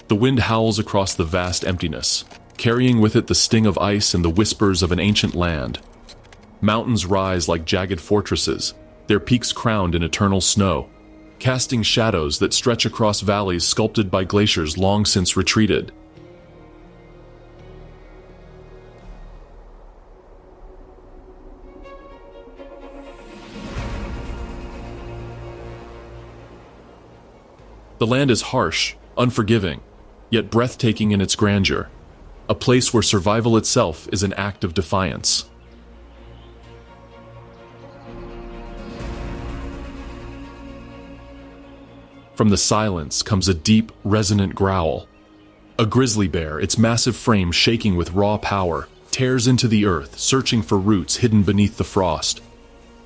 The wind howls across the vast emptiness, carrying with it the sting of ice and the whispers of an ancient land. Mountains rise like jagged fortresses, their peaks crowned in eternal snow, casting shadows that stretch across valleys sculpted by glaciers long since retreated. The land is harsh, unforgiving, yet breathtaking in its grandeur, a place where survival itself is an act of defiance. From the silence comes a deep, resonant growl. A grizzly bear, its massive frame shaking with raw power, tears into the earth, searching for roots hidden beneath the frost.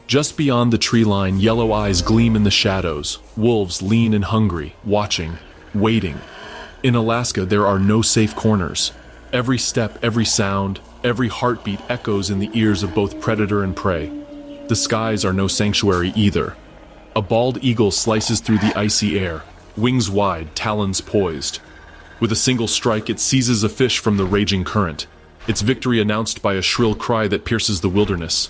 Just beyond the tree line, yellow eyes gleam in the shadows, wolves lean and hungry, watching, waiting. In Alaska, there are no safe corners. Every step, every sound, every heartbeat echoes in the ears of both predator and prey. The skies are no sanctuary either. A bald eagle slices through the icy air, wings wide, talons poised. With a single strike, it seizes a fish from the raging current, its victory announced by a shrill cry that pierces the wilderness.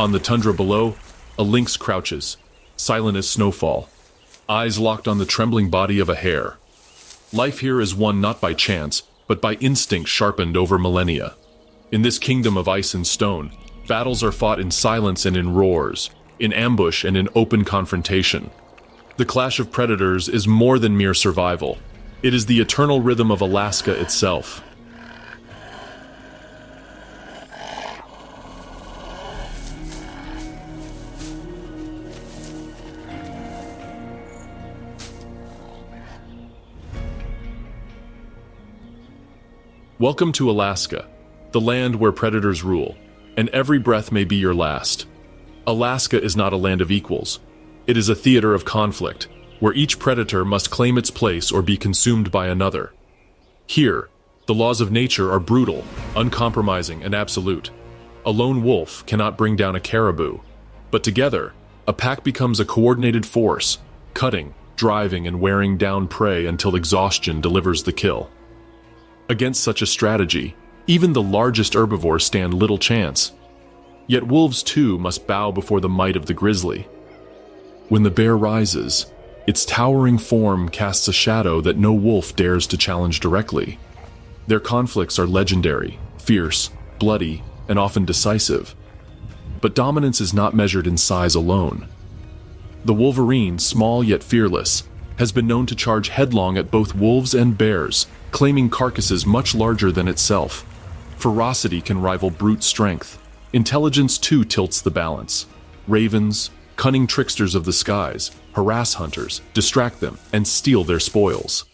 On the tundra below, a lynx crouches, silent as snowfall, eyes locked on the trembling body of a hare. Life here is won not by chance, but by instinct sharpened over millennia. In this kingdom of ice and stone, battles are fought in silence and in roars, in ambush and in open confrontation. The clash of predators is more than mere survival. It is the eternal rhythm of Alaska itself. Welcome to Alaska, the land where predators rule, and every breath may be your last. Alaska is not a land of equals. It is a theater of conflict, where each predator must claim its place or be consumed by another. Here, the laws of nature are brutal, uncompromising, and absolute. A lone wolf cannot bring down a caribou, but together, a pack becomes a coordinated force, cutting, driving, and wearing down prey until exhaustion delivers the kill. Against such a strategy, even the largest herbivores stand little chance. Yet wolves too must bow before the might of the grizzly. When the bear rises, its towering form casts a shadow that no wolf dares to challenge directly. Their conflicts are legendary, fierce, bloody, and often decisive. But dominance is not measured in size alone. The wolverine, small yet fearless, has been known to charge headlong at both wolves and bears, claiming carcasses much larger than itself. Ferocity can rival brute strength. Intelligence too tilts the balance. Ravens, cunning tricksters of the skies, harass hunters, distract them, and steal their spoils.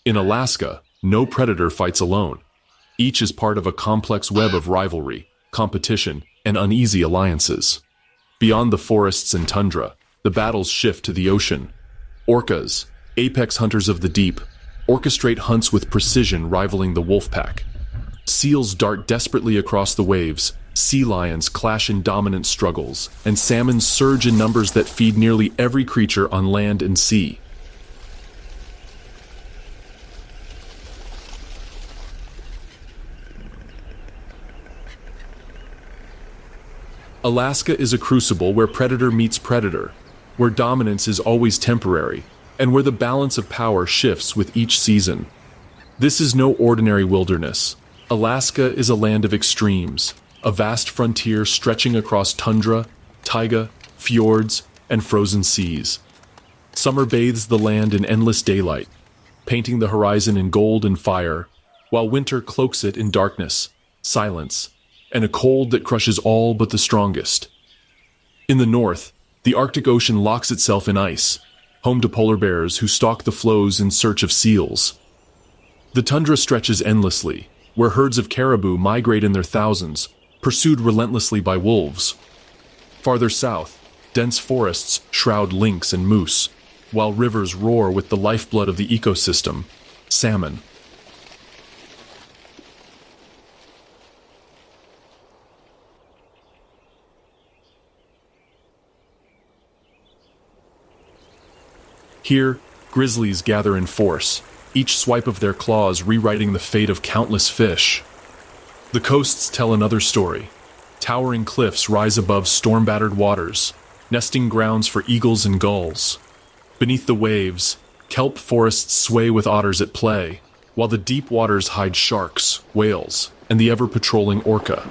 In Alaska, no predator fights alone. Each is part of a complex web of rivalry, competition, and uneasy alliances. Beyond the forests and tundra, the battles shift to the ocean. Orcas, apex hunters of the deep, orchestrate hunts with precision rivaling the wolf pack. Seals dart desperately across the waves, sea lions clash in dominant struggles, and salmon surge in numbers that feed nearly every creature on land and sea. Alaska is a crucible where predator meets predator, where dominance is always temporary, and where the balance of power shifts with each season. This is no ordinary wilderness. Alaska is a land of extremes, a vast frontier stretching across tundra, taiga, fjords, and frozen seas. Summer bathes the land in endless daylight, painting the horizon in gold and fire, while winter cloaks it in darkness, silence, and a cold that crushes all but the strongest. In the north, the Arctic Ocean locks itself in ice, home to polar bears who stalk the flows in search of seals. The tundra stretches endlessly, where herds of caribou migrate in their thousands, pursued relentlessly by wolves. Farther south, dense forests shroud lynx and moose, while rivers roar with the lifeblood of the ecosystem, salmon. Here, grizzlies gather in force, each swipe of their claws rewriting the fate of countless fish. The coasts tell another story. Towering cliffs rise above storm-battered waters, nesting grounds for eagles and gulls. Beneath the waves, kelp forests sway with otters at play, while the deep waters hide sharks, whales, and the ever-patrolling orca.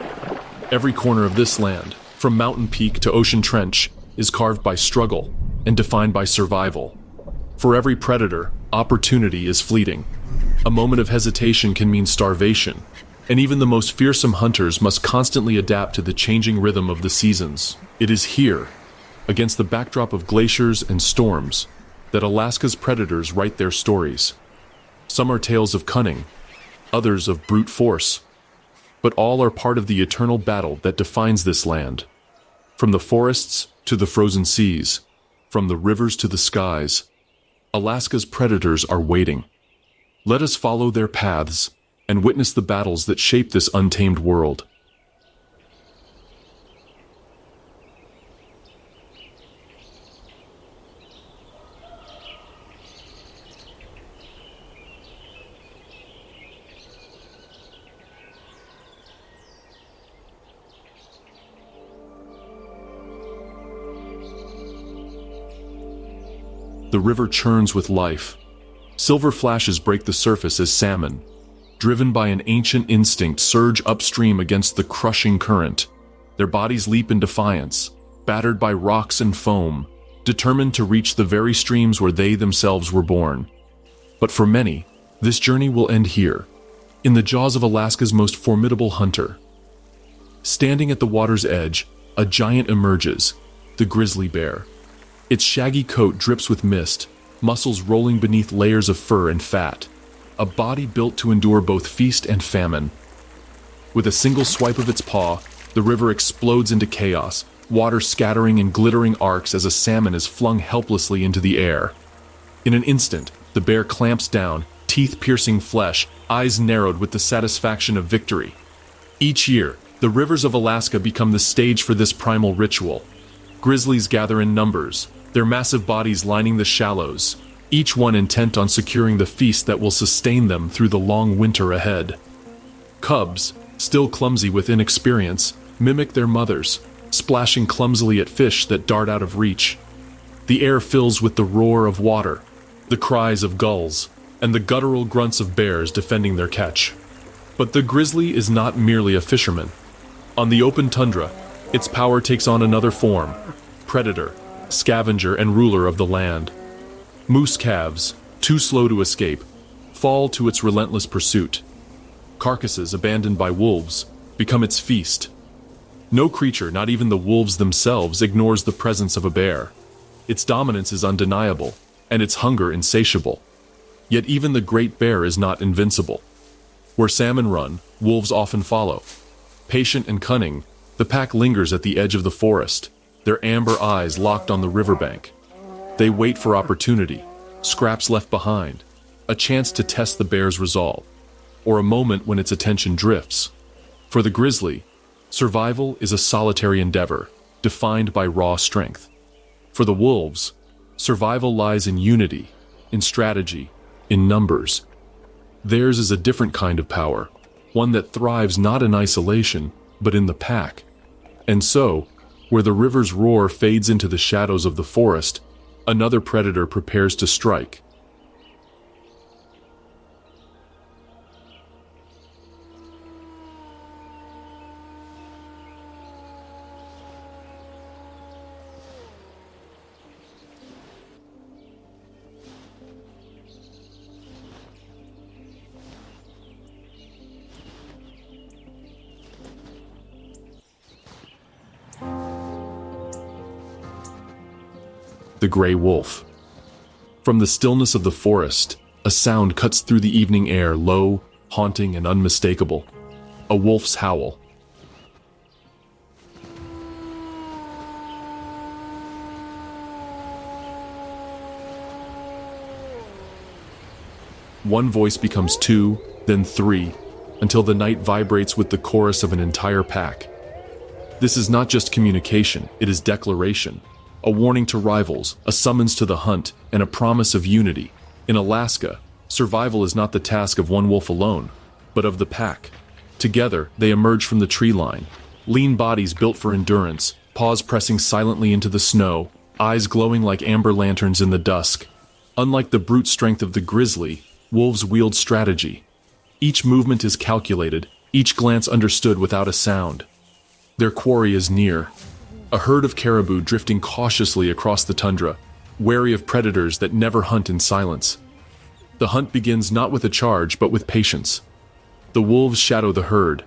Every corner of this land, from mountain peak to ocean trench, is carved by struggle and defined by survival. For every predator, opportunity is fleeting. A moment of hesitation can mean starvation, and even the most fearsome hunters must constantly adapt to the changing rhythm of the seasons. It is here, against the backdrop of glaciers and storms, that Alaska's predators write their stories. Some are tales of cunning, others of brute force, but all are part of the eternal battle that defines this land. From the forests to the frozen seas, from the rivers to the skies, Alaska's predators are waiting. Let us follow their paths and witness the battles that shape this untamed world. The river churns with life. Silver flashes break the surface as salmon, driven by an ancient instinct, surge upstream against the crushing current. Their bodies leap in defiance, battered by rocks and foam, determined to reach the very streams where they themselves were born. But for many, this journey will end here, in the jaws of Alaska's most formidable hunter. Standing at the water's edge, a giant emerges, the grizzly bear. Its shaggy coat drips with mist, muscles rolling beneath layers of fur and fat, a body built to endure both feast and famine. With a single swipe of its paw, the river explodes into chaos, water scattering in glittering arcs as a salmon is flung helplessly into the air. In an instant, the bear clamps down, teeth piercing flesh, eyes narrowed with the satisfaction of victory. Each year, the rivers of Alaska become the stage for this primal ritual. Grizzlies gather in numbers, their massive bodies lining the shallows, each one intent on securing the feast that will sustain them through the long winter ahead. Cubs, still clumsy with inexperience, mimic their mothers, splashing clumsily at fish that dart out of reach. The air fills with the roar of water, the cries of gulls, and the guttural grunts of bears defending their catch. But the grizzly is not merely a fisherman. On the open tundra, its power takes on another form: predator, scavenger, and ruler of the land. Moose calves, too slow to escape, fall to its relentless pursuit. Carcasses abandoned by wolves become its feast. No creature, not even the wolves themselves, ignores the presence of a bear. Its dominance is undeniable, and its hunger insatiable. Yet even the great bear is not invincible. Where salmon run, wolves often follow. Patient and cunning, the pack lingers at the edge of the forest, their amber eyes locked on the riverbank. They wait for opportunity, scraps left behind, a chance to test the bear's resolve, or a moment when its attention drifts. For the grizzly, survival is a solitary endeavor, defined by raw strength. For the wolves, survival lies in unity, in strategy, in numbers. Theirs is a different kind of power, one that thrives not in isolation, but in the pack. And so, where the river's roar fades into the shadows of the forest, another predator prepares to strike. The gray wolf. From the stillness of the forest, a sound cuts through the evening air, low, haunting, and unmistakable. A wolf's howl. One voice becomes two, then three, until the night vibrates with the chorus of an entire pack. This is not just communication, it is declaration. A warning to rivals, a summons to the hunt, and a promise of unity. In Alaska, survival is not the task of one wolf alone, but of the pack. Together, they emerge from the tree line, lean bodies built for endurance, paws pressing silently into the snow, eyes glowing like amber lanterns in the dusk. Unlike the brute strength of the grizzly, wolves wield strategy. Each movement is calculated, each glance understood without a sound. Their quarry is near. A herd of caribou drifting cautiously across the tundra, wary of predators that never hunt in silence. The hunt begins not with a charge, but with patience. The wolves shadow the herd,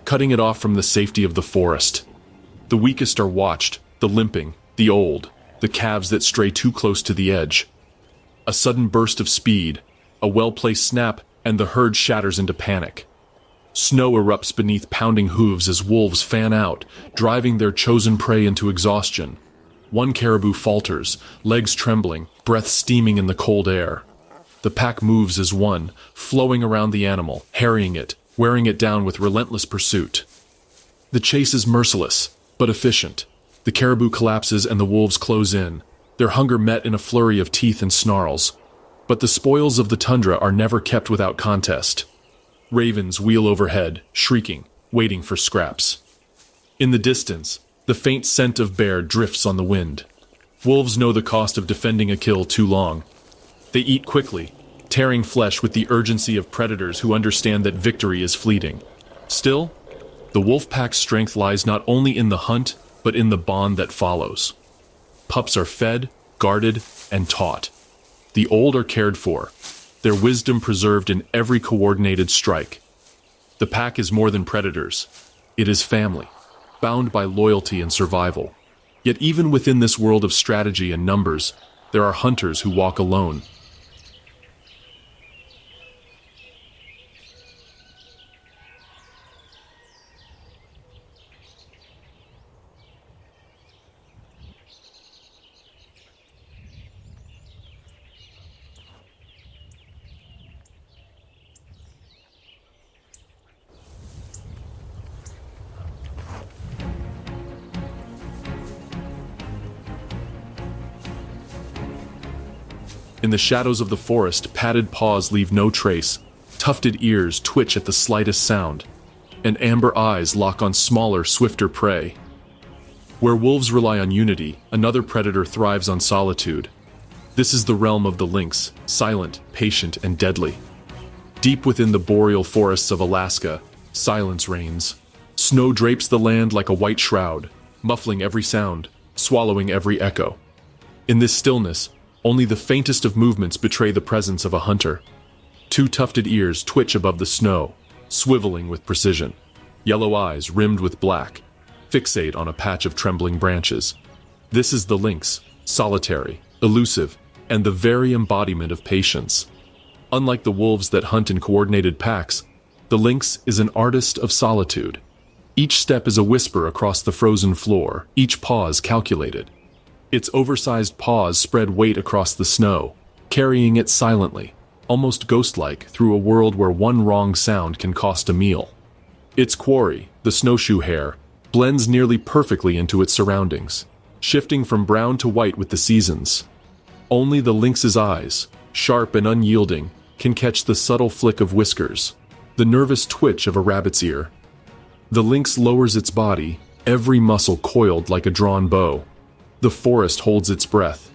cutting it off from the safety of the forest. The weakest are watched, the limping, the old, the calves that stray too close to the edge. A sudden burst of speed, a well-placed snap, and the herd shatters into panic. Snow erupts beneath pounding hooves as wolves fan out, driving their chosen prey into exhaustion. One caribou falters, legs trembling, breath steaming in the cold air. The pack moves as one, flowing around the animal, harrying it, wearing it down with relentless pursuit. The chase is merciless, but efficient. The caribou collapses and the wolves close in, their hunger met in a flurry of teeth and snarls. But the spoils of the tundra are never kept without contest. Ravens wheel overhead, shrieking, waiting for scraps. In the distance, the faint scent of bear drifts on the wind. Wolves know the cost of defending a kill too long. They eat quickly, tearing flesh with the urgency of predators who understand that victory is fleeting. Still, the wolf pack's strength lies not only in the hunt, but in the bond that follows. Pups are fed, guarded, and taught. The old are cared for, their wisdom preserved in every coordinated strike. The pack is more than predators. It is family, bound by loyalty and survival. Yet even within this world of strategy and numbers, there are hunters who walk alone. In the shadows of the forest, padded paws leave no trace, tufted ears twitch at the slightest sound, and amber eyes lock on smaller, swifter prey. Where wolves rely on unity, another predator thrives on solitude. This is the realm of the lynx, silent, patient, and deadly. Deep within the boreal forests of Alaska, silence reigns. Snow drapes the land like a white shroud, muffling every sound, swallowing every echo. In this stillness, only the faintest of movements betray the presence of a hunter. Two tufted ears twitch above the snow, swiveling with precision. Yellow eyes, rimmed with black, fixate on a patch of trembling branches. This is the lynx, solitary, elusive, and the very embodiment of patience. Unlike the wolves that hunt in coordinated packs, the lynx is an artist of solitude. Each step is a whisper across the frozen floor, each pause calculated. Its oversized paws spread weight across the snow, carrying it silently, almost ghost-like, through a world where one wrong sound can cost a meal. Its quarry, the snowshoe hare, blends nearly perfectly into its surroundings, shifting from brown to white with the seasons. Only the lynx's eyes, sharp and unyielding, can catch the subtle flick of whiskers, the nervous twitch of a rabbit's ear. The lynx lowers its body, every muscle coiled like a drawn bow. The forest holds its breath.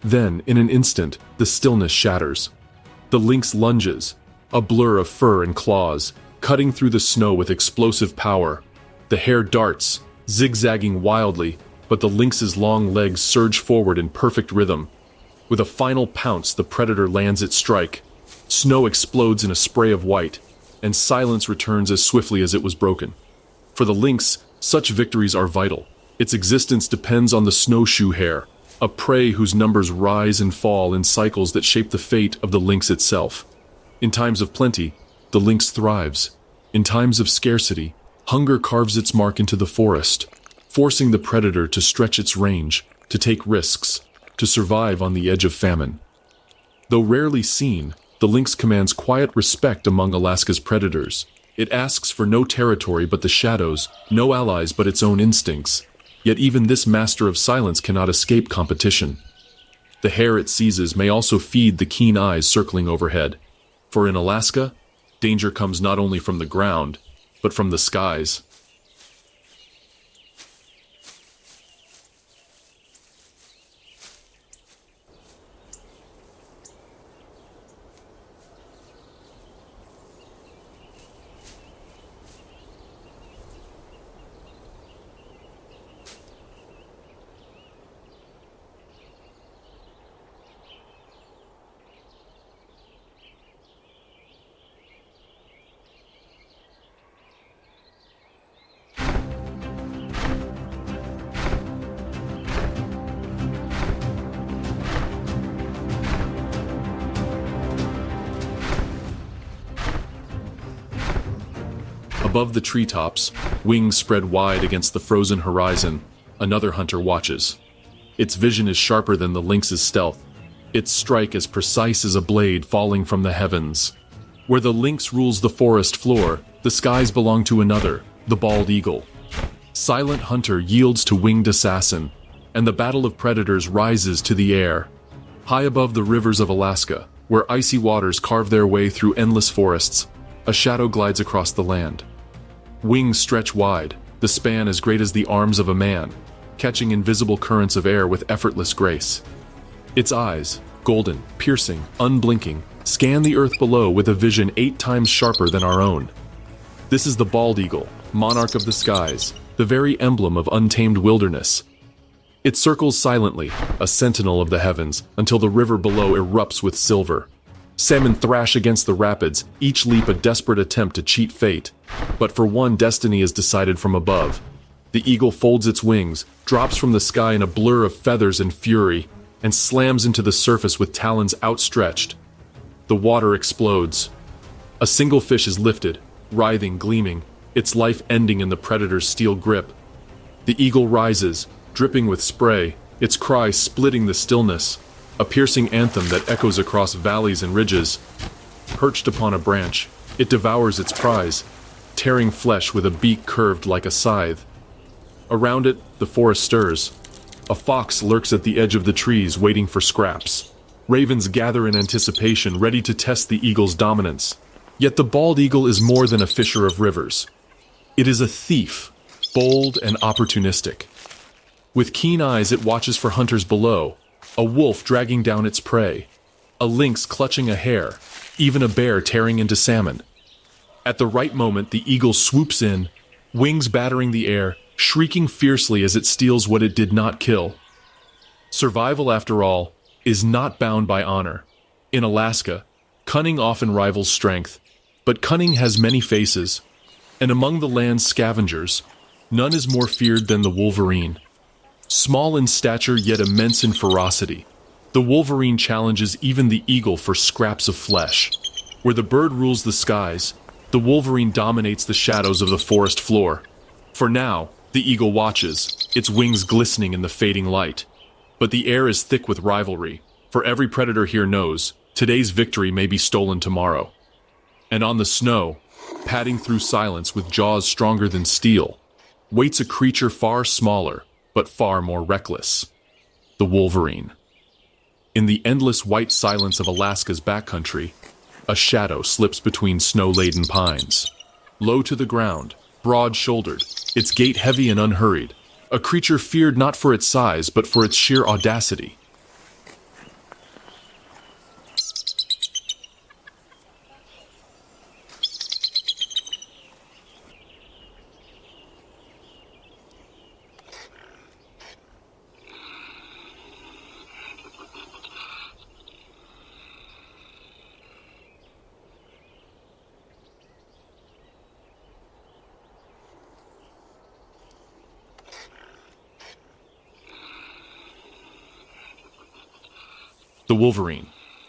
Then, in an instant, the stillness shatters. The lynx lunges, a blur of fur and claws, cutting through the snow with explosive power. The hare darts, zigzagging wildly, but the lynx's long legs surge forward in perfect rhythm. With a final pounce, the predator lands its strike. Snow explodes in a spray of white, and silence returns as swiftly as it was broken. For the lynx, such victories are vital. Its existence depends on the snowshoe hare, a prey whose numbers rise and fall in cycles that shape the fate of the lynx itself. In times of plenty, the lynx thrives. In times of scarcity, hunger carves its mark into the forest, forcing the predator to stretch its range, to take risks, to survive on the edge of famine. Though rarely seen, the lynx commands quiet respect among Alaska's predators. It asks for no territory but the shadows, no allies but its own instincts. Yet even this master of silence cannot escape competition. The hare it seizes may also feed the keen eyes circling overhead. For in Alaska, danger comes not only from the ground, but from the skies. Above the treetops, wings spread wide against the frozen horizon, another hunter watches. Its vision is sharper than the lynx's stealth, its strike as precise as a blade falling from the heavens. Where the lynx rules the forest floor, the skies belong to another, the bald eagle. Silent hunter yields to winged assassin, and the battle of predators rises to the air. High above the rivers of Alaska, where icy waters carve their way through endless forests, a shadow glides across the land. Wings stretch wide, the span as great as the arms of a man, catching invisible currents of air with effortless grace. Its eyes, golden, piercing, unblinking, scan the earth below with a vision 8 times sharper than our own. This is the bald eagle, monarch of the skies, the very emblem of untamed wilderness. It circles silently, a sentinel of the heavens, until the river below erupts with silver. Salmon thrash against the rapids, each leap a desperate attempt to cheat fate. But for one, destiny is decided from above. The eagle folds its wings, drops from the sky in a blur of feathers and fury, and slams into the surface with talons outstretched. The water explodes. A single fish is lifted, writhing, gleaming, its life ending in the predator's steel grip. The eagle rises, dripping with spray, its cry splitting the stillness, a piercing anthem that echoes across valleys and ridges. Perched upon a branch, it devours its prize, tearing flesh with a beak curved like a scythe. Around it, the forest stirs. A fox lurks at the edge of the trees, waiting for scraps. Ravens gather in anticipation, ready to test the eagle's dominance. Yet the bald eagle is more than a fisher of rivers. It is a thief, bold and opportunistic. With keen eyes, it watches for hunters below, a wolf dragging down its prey, a lynx clutching a hare, even a bear tearing into salmon. At the right moment, the eagle swoops in, wings battering the air, shrieking fiercely as it steals what it did not kill. Survival, after all, is not bound by honor. In Alaska, cunning often rivals strength, but cunning has many faces, and among the land's scavengers, none is more feared than the wolverine. Small in stature yet immense in ferocity, the wolverine challenges even the eagle for scraps of flesh. Where the bird rules the skies, the wolverine dominates the shadows of the forest floor. For now, the eagle watches, its wings glistening in the fading light. But the air is thick with rivalry, for every predator here knows today's victory may be stolen tomorrow. And on the snow, padding through silence with jaws stronger than steel, waits a creature far smaller, but far more reckless. The wolverine. In the endless white silence of Alaska's backcountry, a shadow slips between snow-laden pines. Low to the ground, broad-shouldered, its gait heavy and unhurried, a creature feared not for its size, but for its sheer audacity. The wolverine.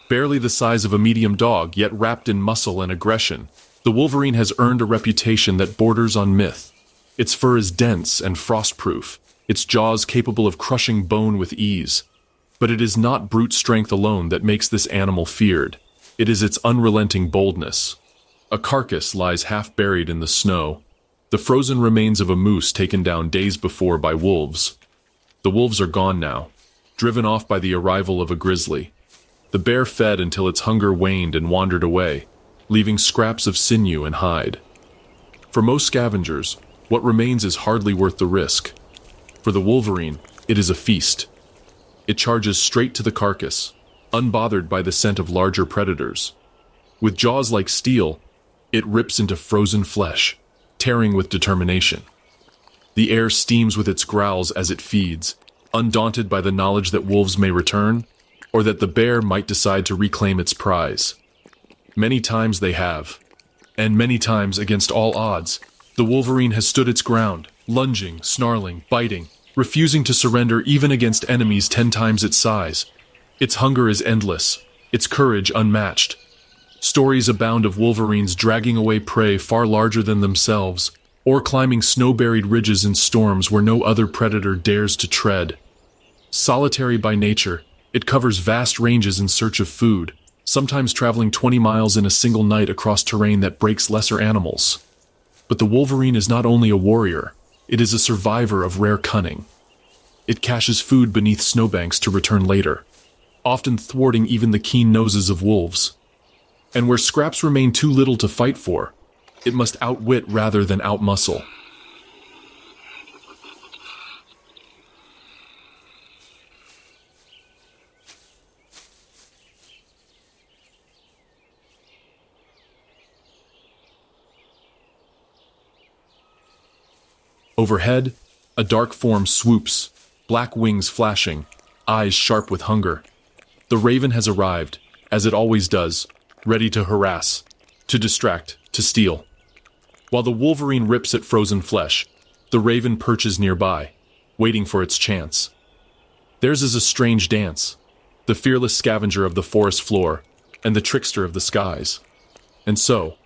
Barely the size of a medium dog, yet wrapped in muscle and aggression, the wolverine has earned a reputation that borders on myth. Its fur is dense and frost-proof, its jaws capable of crushing bone with ease. But it is not brute strength alone that makes this animal feared. It is its unrelenting boldness. A carcass lies half buried in the snow, the frozen remains of a moose taken down days before by wolves. The wolves are gone now, driven off by the arrival of a grizzly. The bear fed until its hunger waned and wandered away, leaving scraps of sinew and hide. For most scavengers, what remains is hardly worth the risk. For the wolverine, it is a feast. It charges straight to the carcass, unbothered by the scent of larger predators. With jaws like steel, it rips into frozen flesh, tearing with determination. The air steams with its growls as it feeds, undaunted by the knowledge that wolves may return, or that the bear might decide to reclaim its prize. Many times they have, and many times against all odds, the wolverine has stood its ground, lunging, snarling, biting, refusing to surrender even against enemies 10 times its size. Its hunger is endless, its courage unmatched. Stories abound of wolverines dragging away prey far larger than themselves, or climbing snow-buried ridges in storms where no other predator dares to tread. Solitary by nature, it covers vast ranges in search of food, sometimes traveling 20 miles in a single night across terrain that breaks lesser animals. But the wolverine is not only a warrior, it is a survivor of rare cunning. It caches food beneath snowbanks to return later, often thwarting even the keen noses of wolves. And where scraps remain too little to fight for, it must outwit rather than outmuscle. Overhead, a dark form swoops, black wings flashing, eyes sharp with hunger. The raven has arrived, as it always does, ready to harass, to distract, to steal. While the wolverine rips at frozen flesh, the raven perches nearby, waiting for its chance. Theirs is a strange dance, the fearless scavenger of the forest floor, and the trickster of the skies. And so,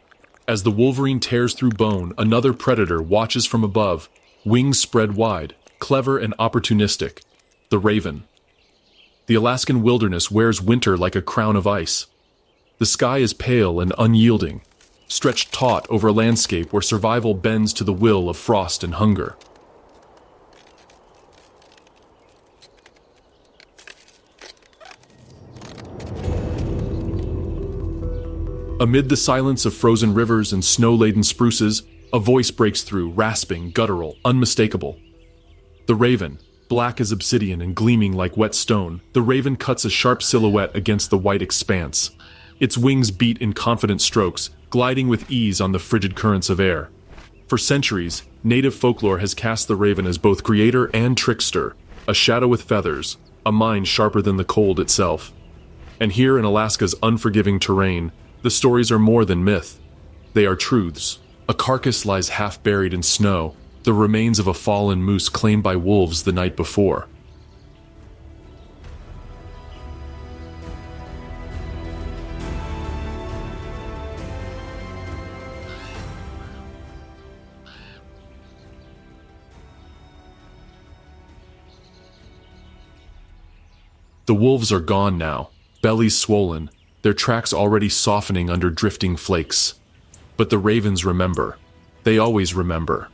as the wolverine tears through bone, another predator watches from above, wings spread wide, clever and opportunistic, the raven. The Alaskan wilderness wears winter like a crown of ice. The sky is pale and unyielding, stretched taut over a landscape where survival bends to the will of frost and hunger. Amid the silence of frozen rivers and snow-laden spruces, a voice breaks through, rasping, guttural, unmistakable. The raven, black as obsidian and gleaming like wet stone, the raven cuts a sharp silhouette against the white expanse. Its wings beat in confident strokes, gliding with ease on the frigid currents of air. For centuries, native folklore has cast the raven as both creator and trickster, a shadow with feathers, a mind sharper than the cold itself. And here in Alaska's unforgiving terrain, the stories are more than myth. They are truths. A carcass lies half buried in snow, the remains of a fallen moose claimed by wolves the night before. The wolves are gone now, bellies swollen, their tracks already softening under drifting flakes. But the ravens remember. They always remember.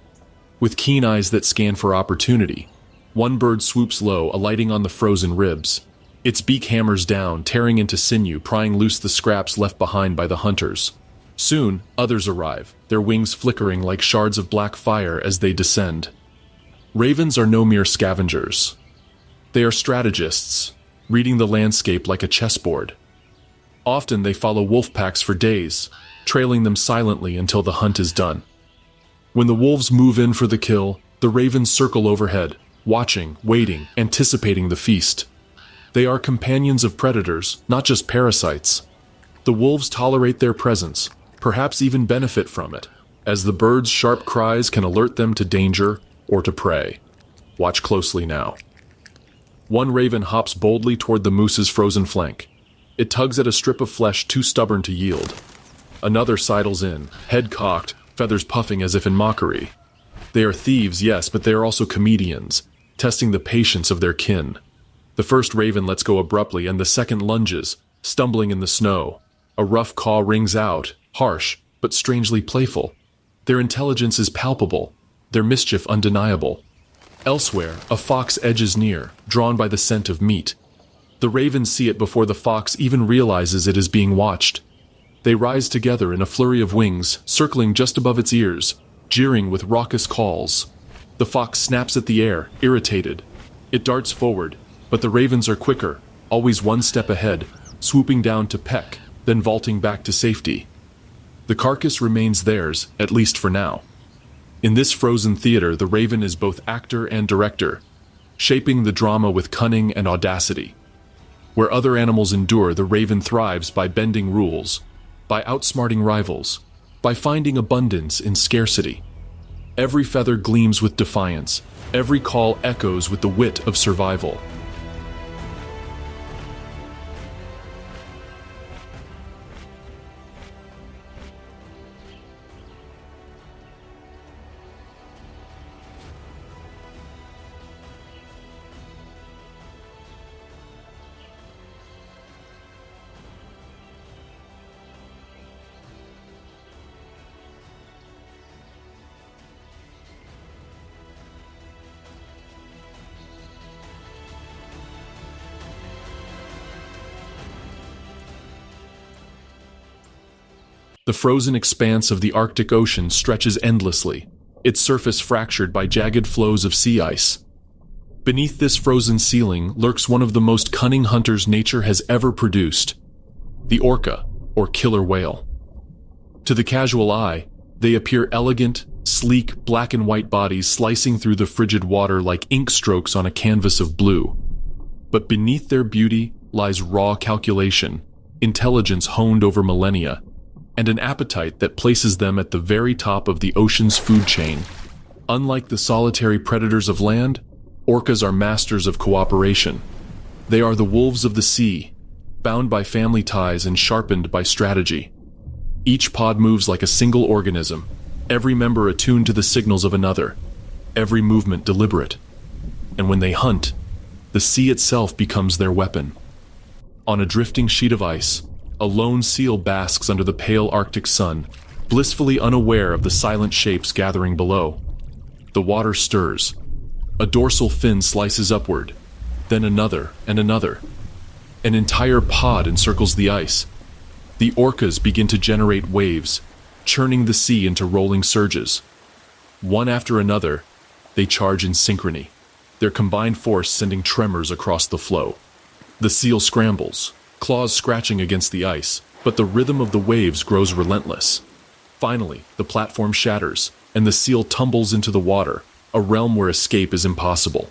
With keen eyes that scan for opportunity, one bird swoops low, alighting on the frozen ribs. Its beak hammers down, tearing into sinew, prying loose the scraps left behind by the hunters. Soon, others arrive, their wings flickering like shards of black fire as they descend. Ravens are no mere scavengers. They are strategists, reading the landscape like a chessboard. Often they follow wolf packs for days, trailing them silently until the hunt is done. When the wolves move in for the kill, the ravens circle overhead, watching, waiting, anticipating the feast. They are companions of predators, not just parasites. The wolves tolerate their presence, perhaps even benefit from it, as the birds' sharp cries can alert them to danger or to prey. Watch closely now. One raven hops boldly toward the moose's frozen flank, It tugs at a strip of flesh too stubborn to yield. Another sidles in, head cocked, feathers puffing as if in mockery. They are thieves, yes, but they are also comedians, testing the patience of their kin. The first raven lets go abruptly, and the second lunges, stumbling in the snow. A rough caw rings out, harsh, but strangely playful. Their intelligence is palpable, their mischief undeniable. Elsewhere, a fox edges near, drawn by the scent of meat. The ravens see it before the fox even realizes it is being watched. They rise together in a flurry of wings, circling just above its ears, jeering with raucous calls. The fox snaps at the air, irritated. It darts forward, but the ravens are quicker, always one step ahead, swooping down to peck, then vaulting back to safety. The carcass remains theirs, at least for now. In this frozen theater, the raven is both actor and director, shaping the drama with cunning and audacity. Where other animals endure, the raven thrives by bending rules, by outsmarting rivals, by finding abundance in scarcity. Every feather gleams with defiance, every call echoes with the wit of survival. The frozen expanse of the Arctic Ocean stretches endlessly, its surface fractured by jagged flows of sea ice. Beneath this frozen ceiling lurks one of the most cunning hunters nature has ever produced, the orca, or killer whale. To the casual eye, they appear elegant, sleek, black and white bodies slicing through the frigid water like ink strokes on a canvas of blue. But beneath their beauty lies raw calculation, intelligence honed over millennia, and an appetite that places them at the very top of the ocean's food chain. Unlike the solitary predators of land, orcas are masters of cooperation. They are the wolves of the sea, bound by family ties and sharpened by strategy. Each pod moves like a single organism, every member attuned to the signals of another, every movement deliberate. And when they hunt, the sea itself becomes their weapon. On a drifting sheet of ice, a lone seal basks under the pale Arctic sun, blissfully unaware of the silent shapes gathering below. The water stirs. A dorsal fin slices upward, then another and another. An entire pod encircles the ice. The orcas begin to generate waves, churning the sea into rolling surges. One after another, they charge in synchrony, their combined force sending tremors across the flow. The seal scrambles, claws scratching against the ice, but the rhythm of the waves grows relentless. Finally, the platform shatters, and the seal tumbles into the water, a realm where escape is impossible.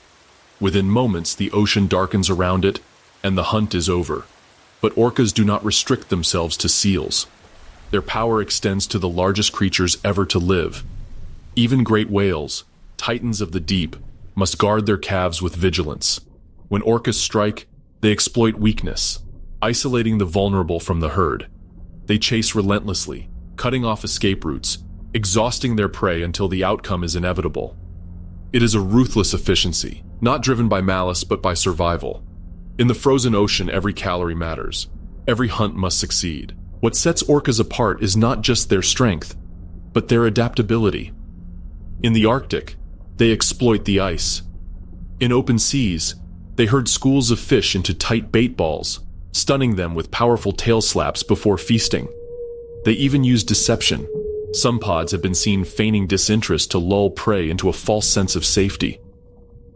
Within moments, the ocean darkens around it, and the hunt is over. But orcas do not restrict themselves to seals. Their power extends to the largest creatures ever to live. Even great whales, titans of the deep, must guard their calves with vigilance. When orcas strike, they exploit weakness, isolating the vulnerable from the herd. They chase relentlessly, cutting off escape routes, exhausting their prey until the outcome is inevitable. It is a ruthless efficiency, not driven by malice but by survival. In the frozen ocean, every calorie matters. Every hunt must succeed. What sets orcas apart is not just their strength, but their adaptability. In the Arctic, they exploit the ice. In open seas, they herd schools of fish into tight bait balls, stunning them with powerful tail slaps before feasting. They even use deception. Some pods have been seen feigning disinterest to lull prey into a false sense of safety.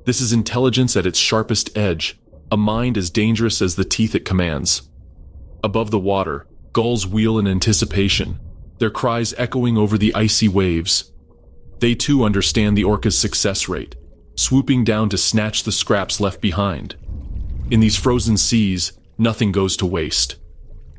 This is intelligence at its sharpest edge, a mind as dangerous as the teeth it commands. Above the water, gulls wheel in anticipation, their cries echoing over the icy waves. They too understand the orca's success rate, swooping down to snatch the scraps left behind. In these frozen seas, nothing goes to waste.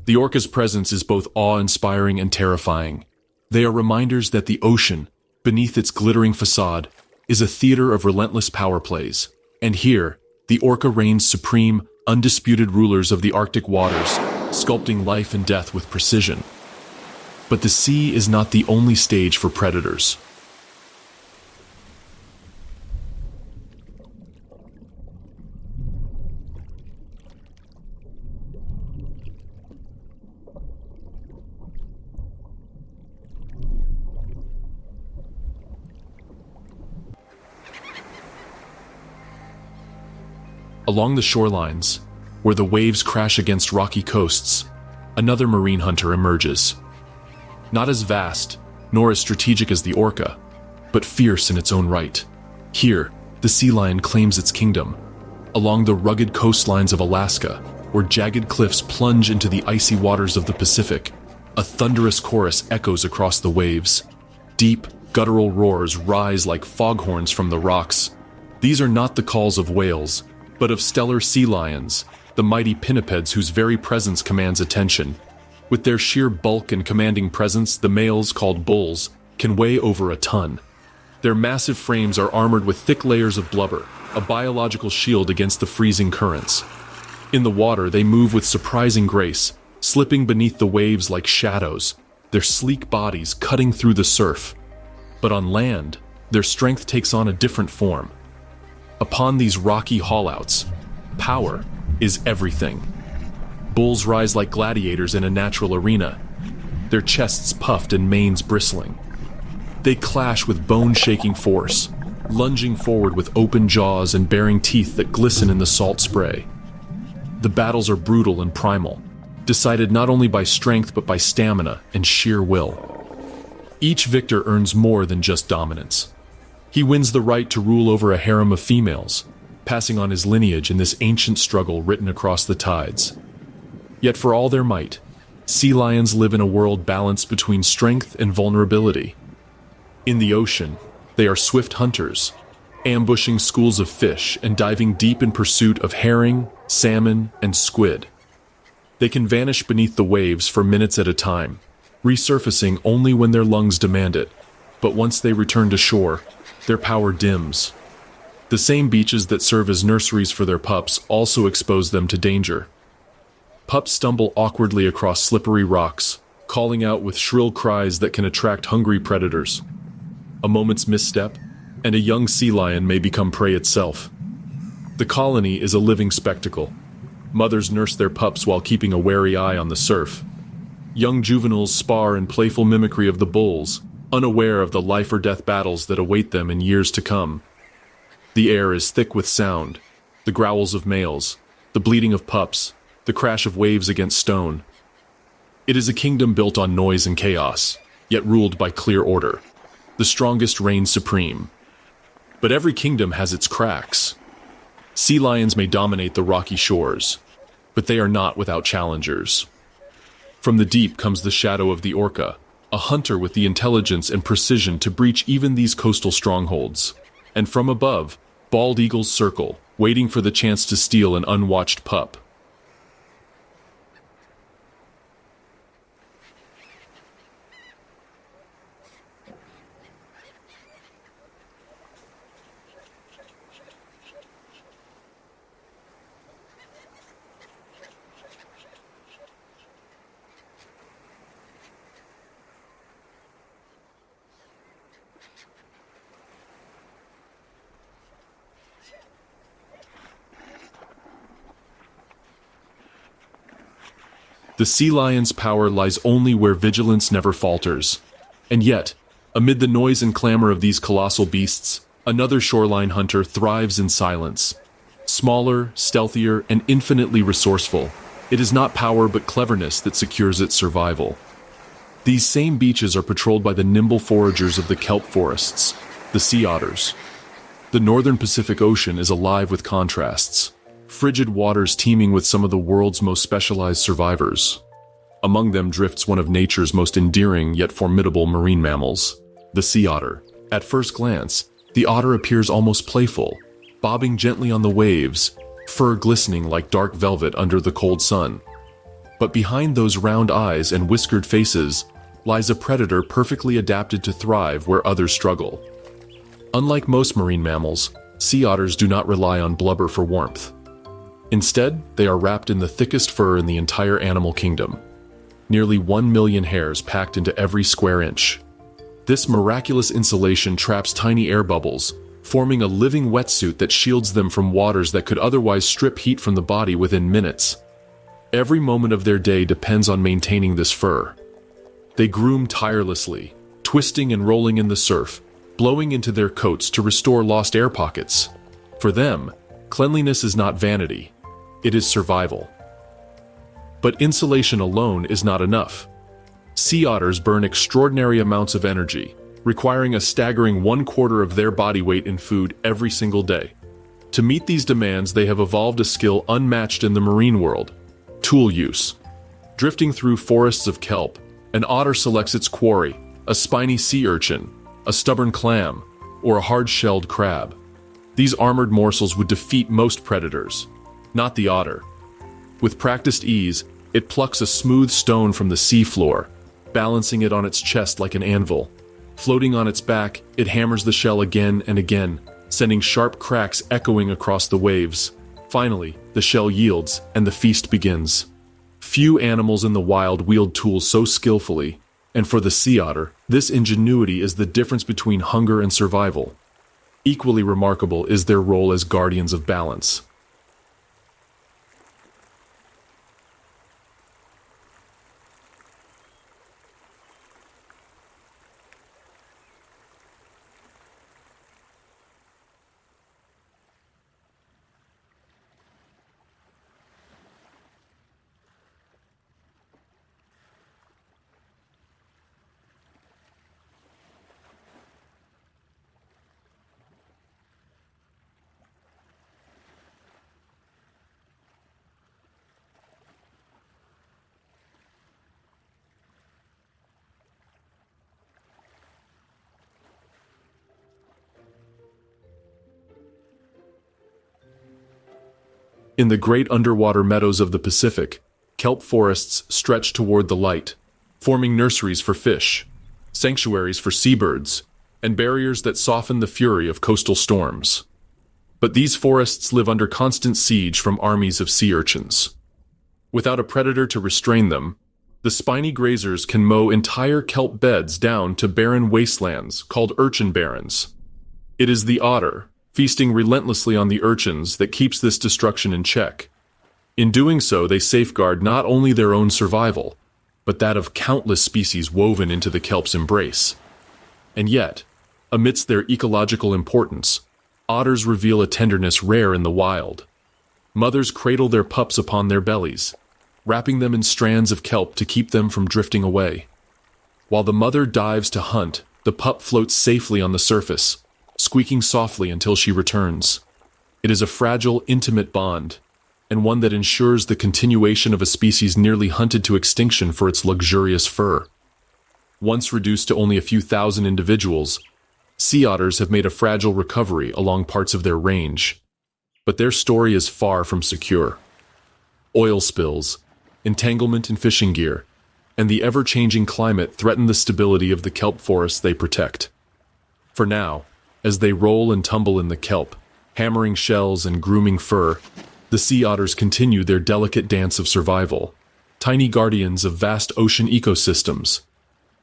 The orca's presence is both awe-inspiring and terrifying. They are reminders that the ocean, beneath its glittering facade, is a theater of relentless power plays. And here, the orca reigns supreme, undisputed rulers of the Arctic waters, sculpting life and death with precision. But the sea is not the only stage for predators. Along the shorelines, where the waves crash against rocky coasts, another marine hunter emerges. Not as vast, nor as strategic as the orca, but fierce in its own right. Here, the sea lion claims its kingdom, along the rugged coastlines of Alaska, where jagged cliffs plunge into the icy waters of the Pacific. A thunderous chorus echoes across the waves. Deep, guttural roars rise like foghorns from the rocks. These are not the calls of whales, but of stellar sea lions, the mighty pinnipeds whose very presence commands attention. With their sheer bulk and commanding presence, the males, called bulls, can weigh over a ton. Their massive frames are armored with thick layers of blubber, a biological shield against the freezing currents. In the water, they move with surprising grace, slipping beneath the waves like shadows, their sleek bodies cutting through the surf. But on land, their strength takes on a different form. Upon these rocky haulouts, power is everything. Bulls rise like gladiators in a natural arena, their chests puffed and manes bristling. They clash with bone-shaking force, lunging forward with open jaws and baring teeth that glisten in the salt spray. The battles are brutal and primal, decided not only by strength but by stamina and sheer will. Each victor earns more than just dominance. He wins the right to rule over a harem of females, passing on his lineage in this ancient struggle written across the tides. Yet for all their might, sea lions live in a world balanced between strength and vulnerability. In the ocean, they are swift hunters, ambushing schools of fish and diving deep in pursuit of herring, salmon, and squid. They can vanish beneath the waves for minutes at a time, resurfacing only when their lungs demand it. But once they return to shore, their power dims. The same beaches that serve as nurseries for their pups also expose them to danger. Pups stumble awkwardly across slippery rocks, calling out with shrill cries that can attract hungry predators. A moment's misstep, and a young sea lion may become prey itself. The colony is a living spectacle. Mothers nurse their pups while keeping a wary eye on the surf. Young juveniles spar in playful mimicry of the bulls, unaware of the life-or-death battles that await them in years to come. The air is thick with sound, the growls of males, the bleating of pups, the crash of waves against stone. It is a kingdom built on noise and chaos, yet ruled by clear order. The strongest reign supreme. But every kingdom has its cracks. Sea lions may dominate the rocky shores, but they are not without challengers. From the deep comes the shadow of the orca, a hunter with the intelligence and precision to breach even these coastal strongholds. And from above, bald eagles circle, waiting for the chance to steal an unwatched pup. The sea lion's power lies only where vigilance never falters. And yet, amid the noise and clamor of these colossal beasts, another shoreline hunter thrives in silence. Smaller, stealthier, and infinitely resourceful, it is not power but cleverness that secures its survival. These same beaches are patrolled by the nimble foragers of the kelp forests, the sea otters. The northern Pacific Ocean is alive with contrasts. Frigid waters teeming with some of the world's most specialized survivors. Among them drifts one of nature's most endearing yet formidable marine mammals, the sea otter. At first glance, the otter appears almost playful, bobbing gently on the waves, fur glistening like dark velvet under the cold sun. But behind those round eyes and whiskered faces lies a predator perfectly adapted to thrive where others struggle. Unlike most marine mammals, sea otters do not rely on blubber for warmth. Instead, they are wrapped in the thickest fur in the entire animal kingdom. Nearly 1 million hairs packed into every square inch. This miraculous insulation traps tiny air bubbles, forming a living wetsuit that shields them from waters that could otherwise strip heat from the body within minutes. Every moment of their day depends on maintaining this fur. They groom tirelessly, twisting and rolling in the surf, blowing into their coats to restore lost air pockets. For them, cleanliness is not vanity, it is survival. But insulation alone is not enough. Sea otters burn extraordinary amounts of energy, requiring a staggering 1/4 of their body weight in food every single day. To meet these demands, they have evolved a skill unmatched in the marine world: tool use. Drifting through forests of kelp, an otter selects its quarry, a spiny sea urchin, a stubborn clam, or a hard-shelled crab. These armored morsels would defeat most predators, not the otter. With practiced ease, it plucks a smooth stone from the seafloor, balancing it on its chest like an anvil. Floating on its back, it hammers the shell again and again, sending sharp cracks echoing across the waves. Finally, the shell yields, and the feast begins. Few animals in the wild wield tools so skillfully, and for the sea otter, this ingenuity is the difference between hunger and survival. Equally remarkable is their role as guardians of balance. In the great underwater meadows of the Pacific, kelp forests stretch toward the light, forming nurseries for fish, sanctuaries for seabirds, and barriers that soften the fury of coastal storms. But these forests live under constant siege from armies of sea urchins. Without a predator to restrain them, the spiny grazers can mow entire kelp beds down to barren wastelands called urchin barrens. It is the otter, feasting relentlessly on the urchins, that keeps this destruction in check. In doing so, they safeguard not only their own survival, but that of countless species woven into the kelp's embrace. And yet, amidst their ecological importance, otters reveal a tenderness rare in the wild. Mothers cradle their pups upon their bellies, wrapping them in strands of kelp to keep them from drifting away. While the mother dives to hunt, the pup floats safely on the surface, squeaking softly until she returns. It is a fragile, intimate bond, and one that ensures the continuation of a species nearly hunted to extinction for its luxurious fur. Once reduced to only a few thousand individuals, sea otters have made a fragile recovery along parts of their range. But their story is far from secure. Oil spills, entanglement in fishing gear, and the ever-changing climate threaten the stability of the kelp forests they protect. For now, as they roll and tumble in the kelp, hammering shells and grooming fur, the sea otters continue their delicate dance of survival, tiny guardians of vast ocean ecosystems.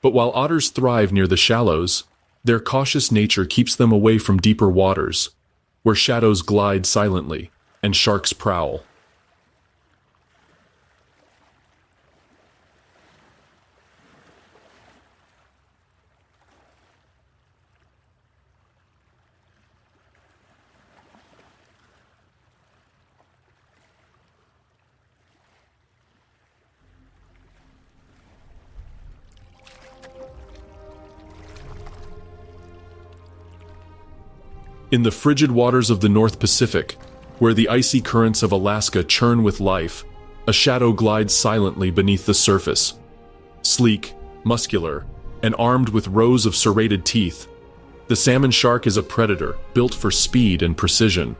But while otters thrive near the shallows, their cautious nature keeps them away from deeper waters, where shadows glide silently and sharks prowl. In the frigid waters of the North Pacific, where the icy currents of Alaska churn with life, a shadow glides silently beneath the surface. Sleek, muscular, and armed with rows of serrated teeth, the salmon shark is a predator built for speed and precision.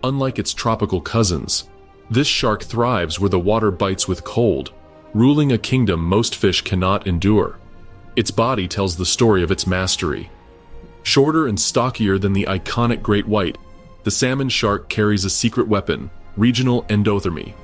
Unlike its tropical cousins, this shark thrives where the water bites with cold, ruling a kingdom most fish cannot endure. Its body tells the story of its mastery. Shorter and stockier than the iconic great white, the salmon shark carries a secret weapon, regional endothermy.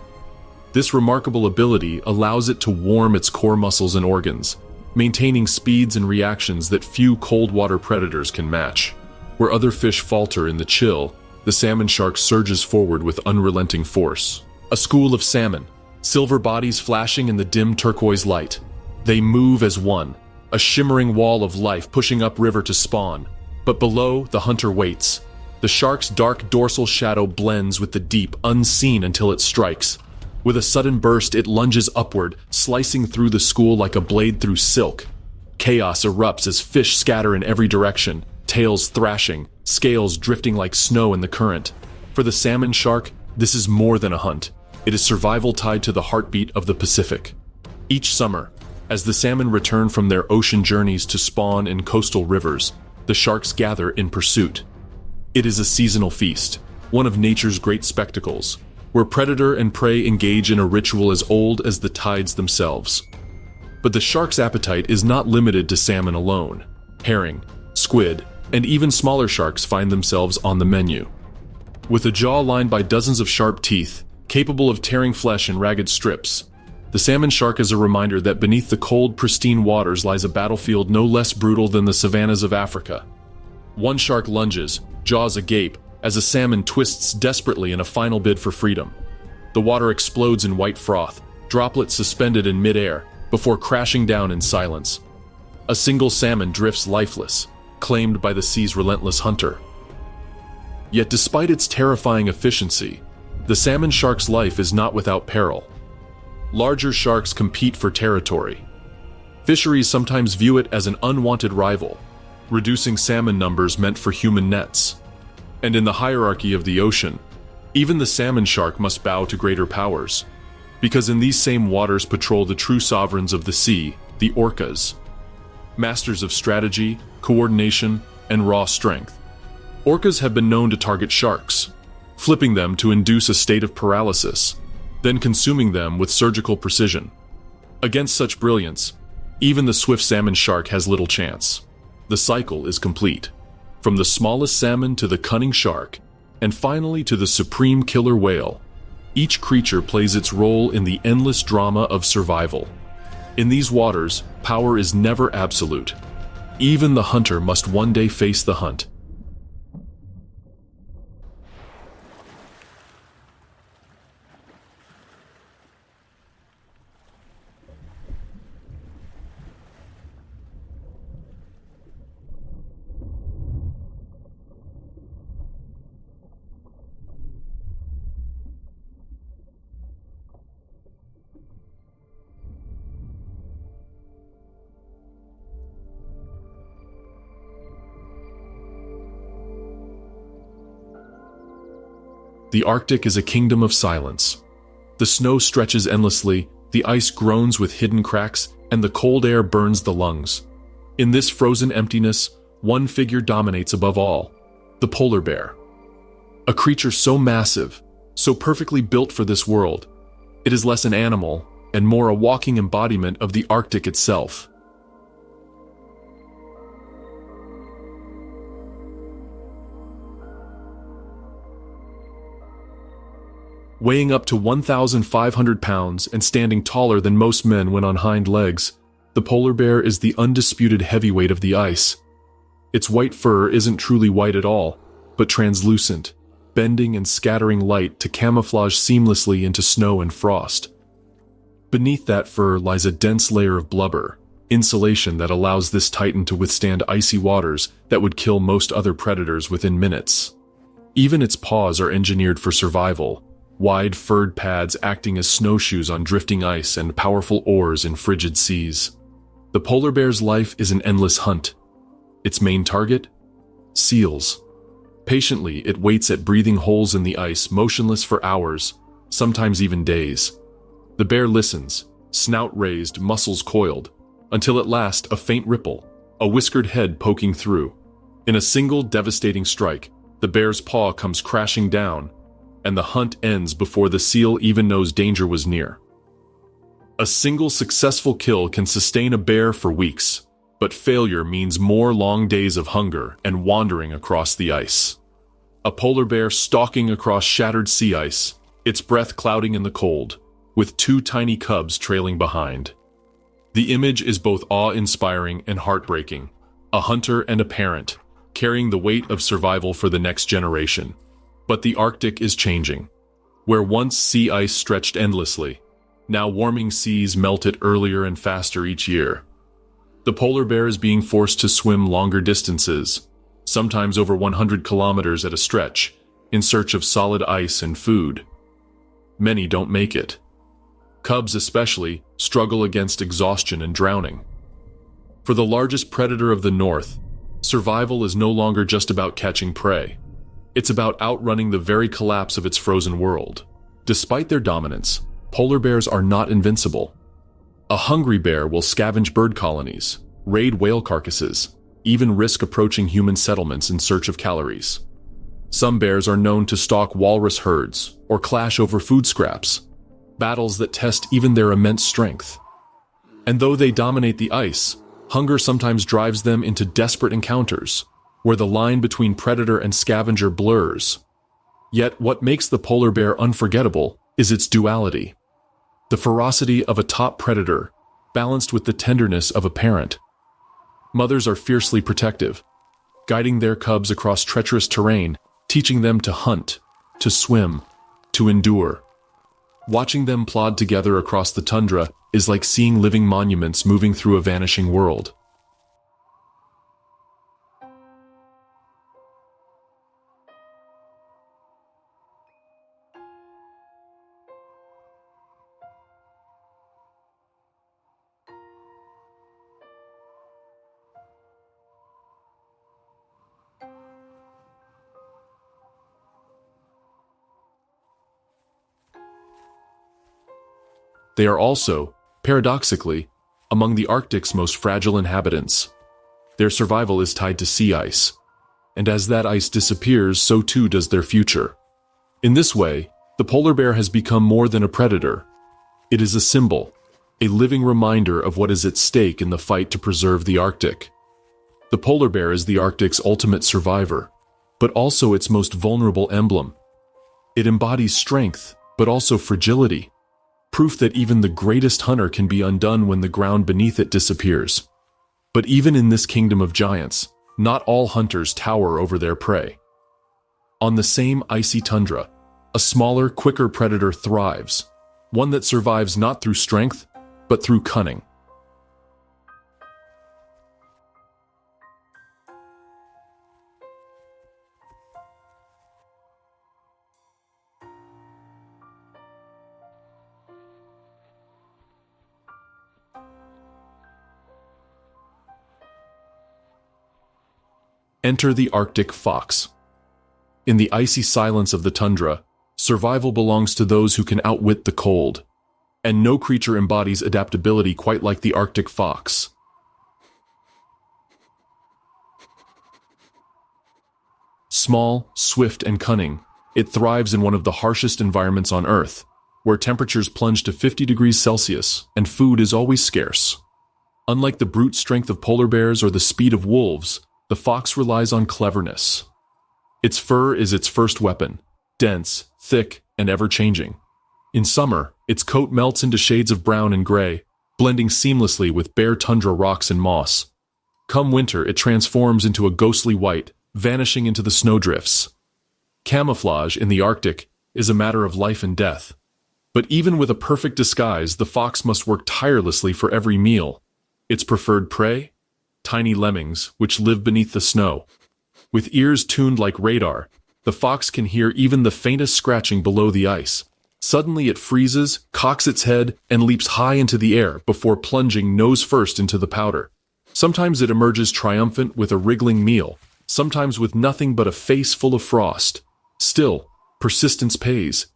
This remarkable ability allows it to warm its core muscles and organs, maintaining speeds and reactions that few cold water predators can match. Where other fish falter in the chill, the salmon shark surges forward with unrelenting force. A school of salmon, silver bodies flashing in the dim turquoise light. They move as one, a shimmering wall of life pushing upriver to spawn. But below, the hunter waits. The shark's dark dorsal shadow blends with the deep, unseen until it strikes. With a sudden burst, it lunges upward, slicing through the school like a blade through silk. Chaos erupts as fish scatter in every direction, tails thrashing, scales drifting like snow in the current. For the salmon shark, this is more than a hunt. It is survival tied to the heartbeat of the Pacific. Each summer, as the salmon return from their ocean journeys to spawn in coastal rivers, the sharks gather in pursuit. It is a seasonal feast, one of nature's great spectacles, where predator and prey engage in a ritual as old as the tides themselves. But the shark's appetite is not limited to salmon alone. Herring, squid, and even smaller sharks find themselves on the menu. With a jaw lined by dozens of sharp teeth, capable of tearing flesh in ragged strips, the salmon shark is a reminder that beneath the cold, pristine waters lies a battlefield no less brutal than the savannas of Africa. One shark lunges, jaws agape, as a salmon twists desperately in a final bid for freedom. The water explodes in white froth, droplets suspended in midair, before crashing down in silence. A single salmon drifts lifeless, claimed by the sea's relentless hunter. Yet despite its terrifying efficiency, the salmon shark's life is not without peril. Larger sharks compete for territory. Fisheries sometimes view it as an unwanted rival, reducing salmon numbers meant for human nets. And in the hierarchy of the ocean, even the salmon shark must bow to greater powers, because in these same waters patrol the true sovereigns of the sea, the orcas. Masters of strategy, coordination, and raw strength. Orcas have been known to target sharks, flipping them to induce a state of paralysis, then consuming them with surgical precision. Against such brilliance, even the swift salmon shark has little chance. The cycle is complete. From the smallest salmon to the cunning shark, and finally to the supreme killer whale, each creature plays its role in the endless drama of survival. In these waters, power is never absolute. Even the hunter must one day face the hunt. The Arctic is a kingdom of silence. The snow stretches endlessly, the ice groans with hidden cracks, and the cold air burns the lungs. In this frozen emptiness, one figure dominates above all: the polar bear. A creature so massive, so perfectly built for this world, it is less an animal and more a walking embodiment of the Arctic itself. Weighing up to 1,500 pounds and standing taller than most men when on hind legs, the polar bear is the undisputed heavyweight of the ice. Its white fur isn't truly white at all, but translucent, bending and scattering light to camouflage seamlessly into snow and frost. Beneath that fur lies a dense layer of blubber, insulation that allows this titan to withstand icy waters that would kill most other predators within minutes. Even its paws are engineered for survival, wide furred pads acting as snowshoes on drifting ice and powerful oars in frigid seas. The polar bear's life is an endless hunt. Its main target? Seals. Patiently, it waits at breathing holes in the ice, motionless for hours, sometimes even days. The bear listens, snout raised, muscles coiled, until at last a faint ripple, a whiskered head poking through. In a single devastating strike, the bear's paw comes crashing down, and the hunt ends before the seal even knows danger was near. A single successful kill can sustain a bear for weeks, but failure means more long days of hunger and wandering across the ice. A polar bear stalking across shattered sea ice, its breath clouding in the cold, with two tiny cubs trailing behind. The image is both awe-inspiring and heartbreaking, a hunter and a parent, carrying the weight of survival for the next generation. But the Arctic is changing. Where once sea ice stretched endlessly, now warming seas melt it earlier and faster each year. The polar bear is being forced to swim longer distances, sometimes over 100 kilometers at a stretch, in search of solid ice and food. Many don't make it. Cubs especially struggle against exhaustion and drowning. For the largest predator of the North, survival is no longer just about catching prey. It's about outrunning the very collapse of its frozen world. Despite their dominance, polar bears are not invincible. A hungry bear will scavenge bird colonies, raid whale carcasses, even risk approaching human settlements in search of calories. Some bears are known to stalk walrus herds or clash over food scraps, battles that test even their immense strength. And though they dominate the ice, hunger sometimes drives them into desperate encounters, where the line between predator and scavenger blurs. Yet what makes the polar bear unforgettable is its duality. The ferocity of a top predator, balanced with the tenderness of a parent. Mothers are fiercely protective, guiding their cubs across treacherous terrain, teaching them to hunt, to swim, to endure. Watching them plod together across the tundra is like seeing living monuments moving through a vanishing world. They are also, paradoxically, among the Arctic's most fragile inhabitants. Their survival is tied to sea ice, and as that ice disappears, so too does their future. In this way, the polar bear has become more than a predator. It is a symbol, a living reminder of what is at stake in the fight to preserve the Arctic. The polar bear is the Arctic's ultimate survivor, but also its most vulnerable emblem. It embodies strength, but also fragility. Proof that even the greatest hunter can be undone when the ground beneath it disappears. But even in this kingdom of giants, not all hunters tower over their prey. On the same icy tundra, a smaller, quicker predator thrives, one that survives not through strength, but through cunning. Enter the Arctic fox. In the icy silence of the tundra, survival belongs to those who can outwit the cold, and no creature embodies adaptability quite like the Arctic fox. Small, swift, and cunning, it thrives in one of the harshest environments on Earth, where temperatures plunge to 50 degrees Celsius and food is always scarce. Unlike the brute strength of polar bears or the speed of wolves, the fox relies on cleverness. Its fur is its first weapon, dense, thick, and ever-changing. In summer, its coat melts into shades of brown and gray, blending seamlessly with bare tundra rocks and moss. Come winter, it transforms into a ghostly white, vanishing into the snowdrifts. Camouflage in the Arctic is a matter of life and death. But even with a perfect disguise, the fox must work tirelessly for every meal. Its preferred prey? Tiny lemmings, which live beneath the snow. With ears tuned like radar, the fox can hear even the faintest scratching below the ice. Suddenly it freezes, cocks its head, and leaps high into the air before plunging nose first into the powder. Sometimes it emerges triumphant with a wriggling meal, sometimes with nothing but a face full of frost. Still, persistence pays.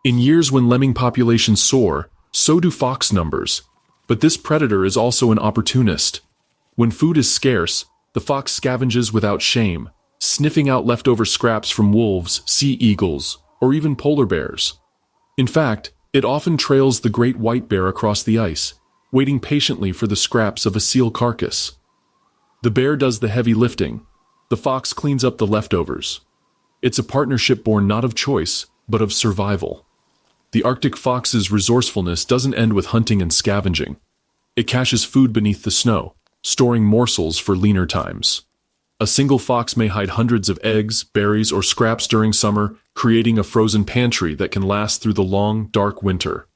In years when lemming populations soar, so do fox numbers. But this predator is also an opportunist. When food is scarce, the fox scavenges without shame, sniffing out leftover scraps from wolves, sea eagles, or even polar bears. In fact, it often trails the great white bear across the ice, waiting patiently for the scraps of a seal carcass. The bear does the heavy lifting. The fox cleans up the leftovers. It's a partnership born not of choice, but of survival. The Arctic fox's resourcefulness doesn't end with hunting and scavenging. It caches food beneath the snow, storing morsels for leaner times. A single fox may hide hundreds of eggs, berries, or scraps during summer, creating a frozen pantry that can last through the long, dark winter.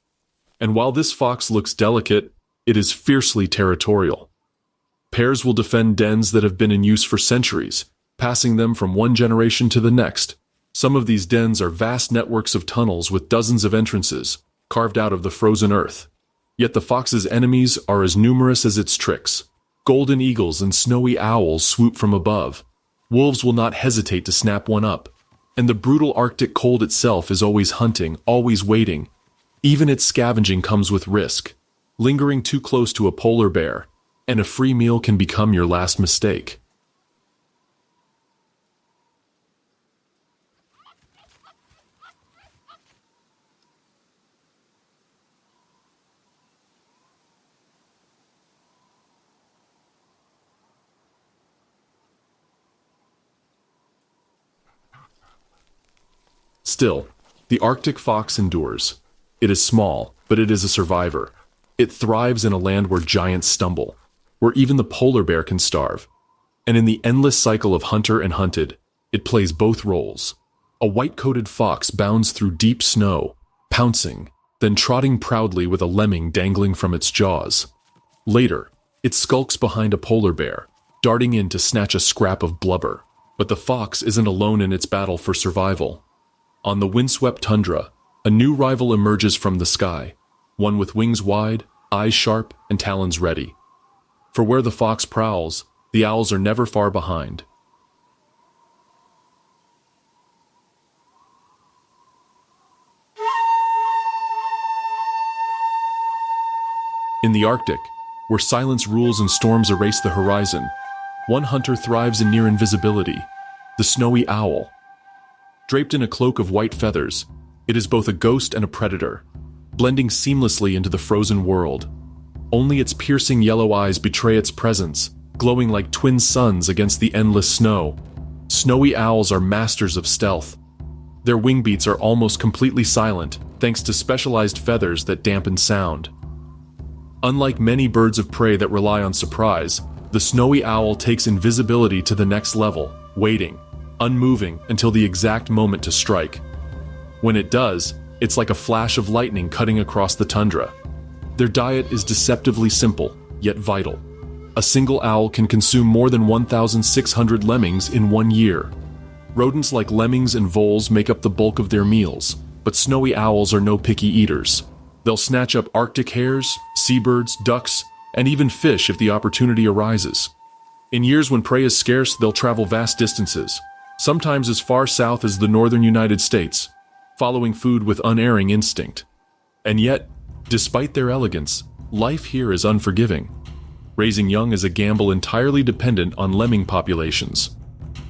And while this fox looks delicate, it is fiercely territorial. Pairs will defend dens that have been in use for centuries, passing them from one generation to the next. Some of these dens are vast networks of tunnels with dozens of entrances, carved out of the frozen earth. Yet the fox's enemies are as numerous as its tricks. Golden eagles and snowy owls swoop from above. Wolves will not hesitate to snap one up. And the brutal Arctic cold itself is always hunting, always waiting. Even its scavenging comes with risk. Lingering too close to a polar bear, and a free meal can become your last mistake. Still, the Arctic fox endures. It is small, but it is a survivor. It thrives in a land where giants stumble, where even the polar bear can starve. And in the endless cycle of hunter and hunted, it plays both roles. A white-coated fox bounds through deep snow, pouncing, then trotting proudly with a lemming dangling from its jaws. Later, it skulks behind a polar bear, darting in to snatch a scrap of blubber. But the fox isn't alone in its battle for survival. On the windswept tundra, a new rival emerges from the sky, one with wings wide, eyes sharp, and talons ready. For where the fox prowls, the owls are never far behind. In the Arctic, where silence rules and storms erase the horizon, one hunter thrives in near invisibility, the snowy owl. Draped in a cloak of white feathers, it is both a ghost and a predator, blending seamlessly into the frozen world. Only its piercing yellow eyes betray its presence, glowing like twin suns against the endless snow. Snowy owls are masters of stealth. Their wing beats are almost completely silent, thanks to specialized feathers that dampen sound. Unlike many birds of prey that rely on surprise, the snowy owl takes invisibility to the next level, waiting, unmoving until the exact moment to strike. When it does, it's like a flash of lightning cutting across the tundra. Their diet is deceptively simple, yet vital. A single owl can consume more than 1,600 lemmings in 1 year. Rodents like lemmings and voles make up the bulk of their meals, but snowy owls are no picky eaters. They'll snatch up Arctic hares, seabirds, ducks, and even fish if the opportunity arises. In years when prey is scarce, they'll travel vast distances, sometimes as far south as the northern United States, following food with unerring instinct. And yet, despite their elegance, life here is unforgiving. Raising young is a gamble entirely dependent on lemming populations.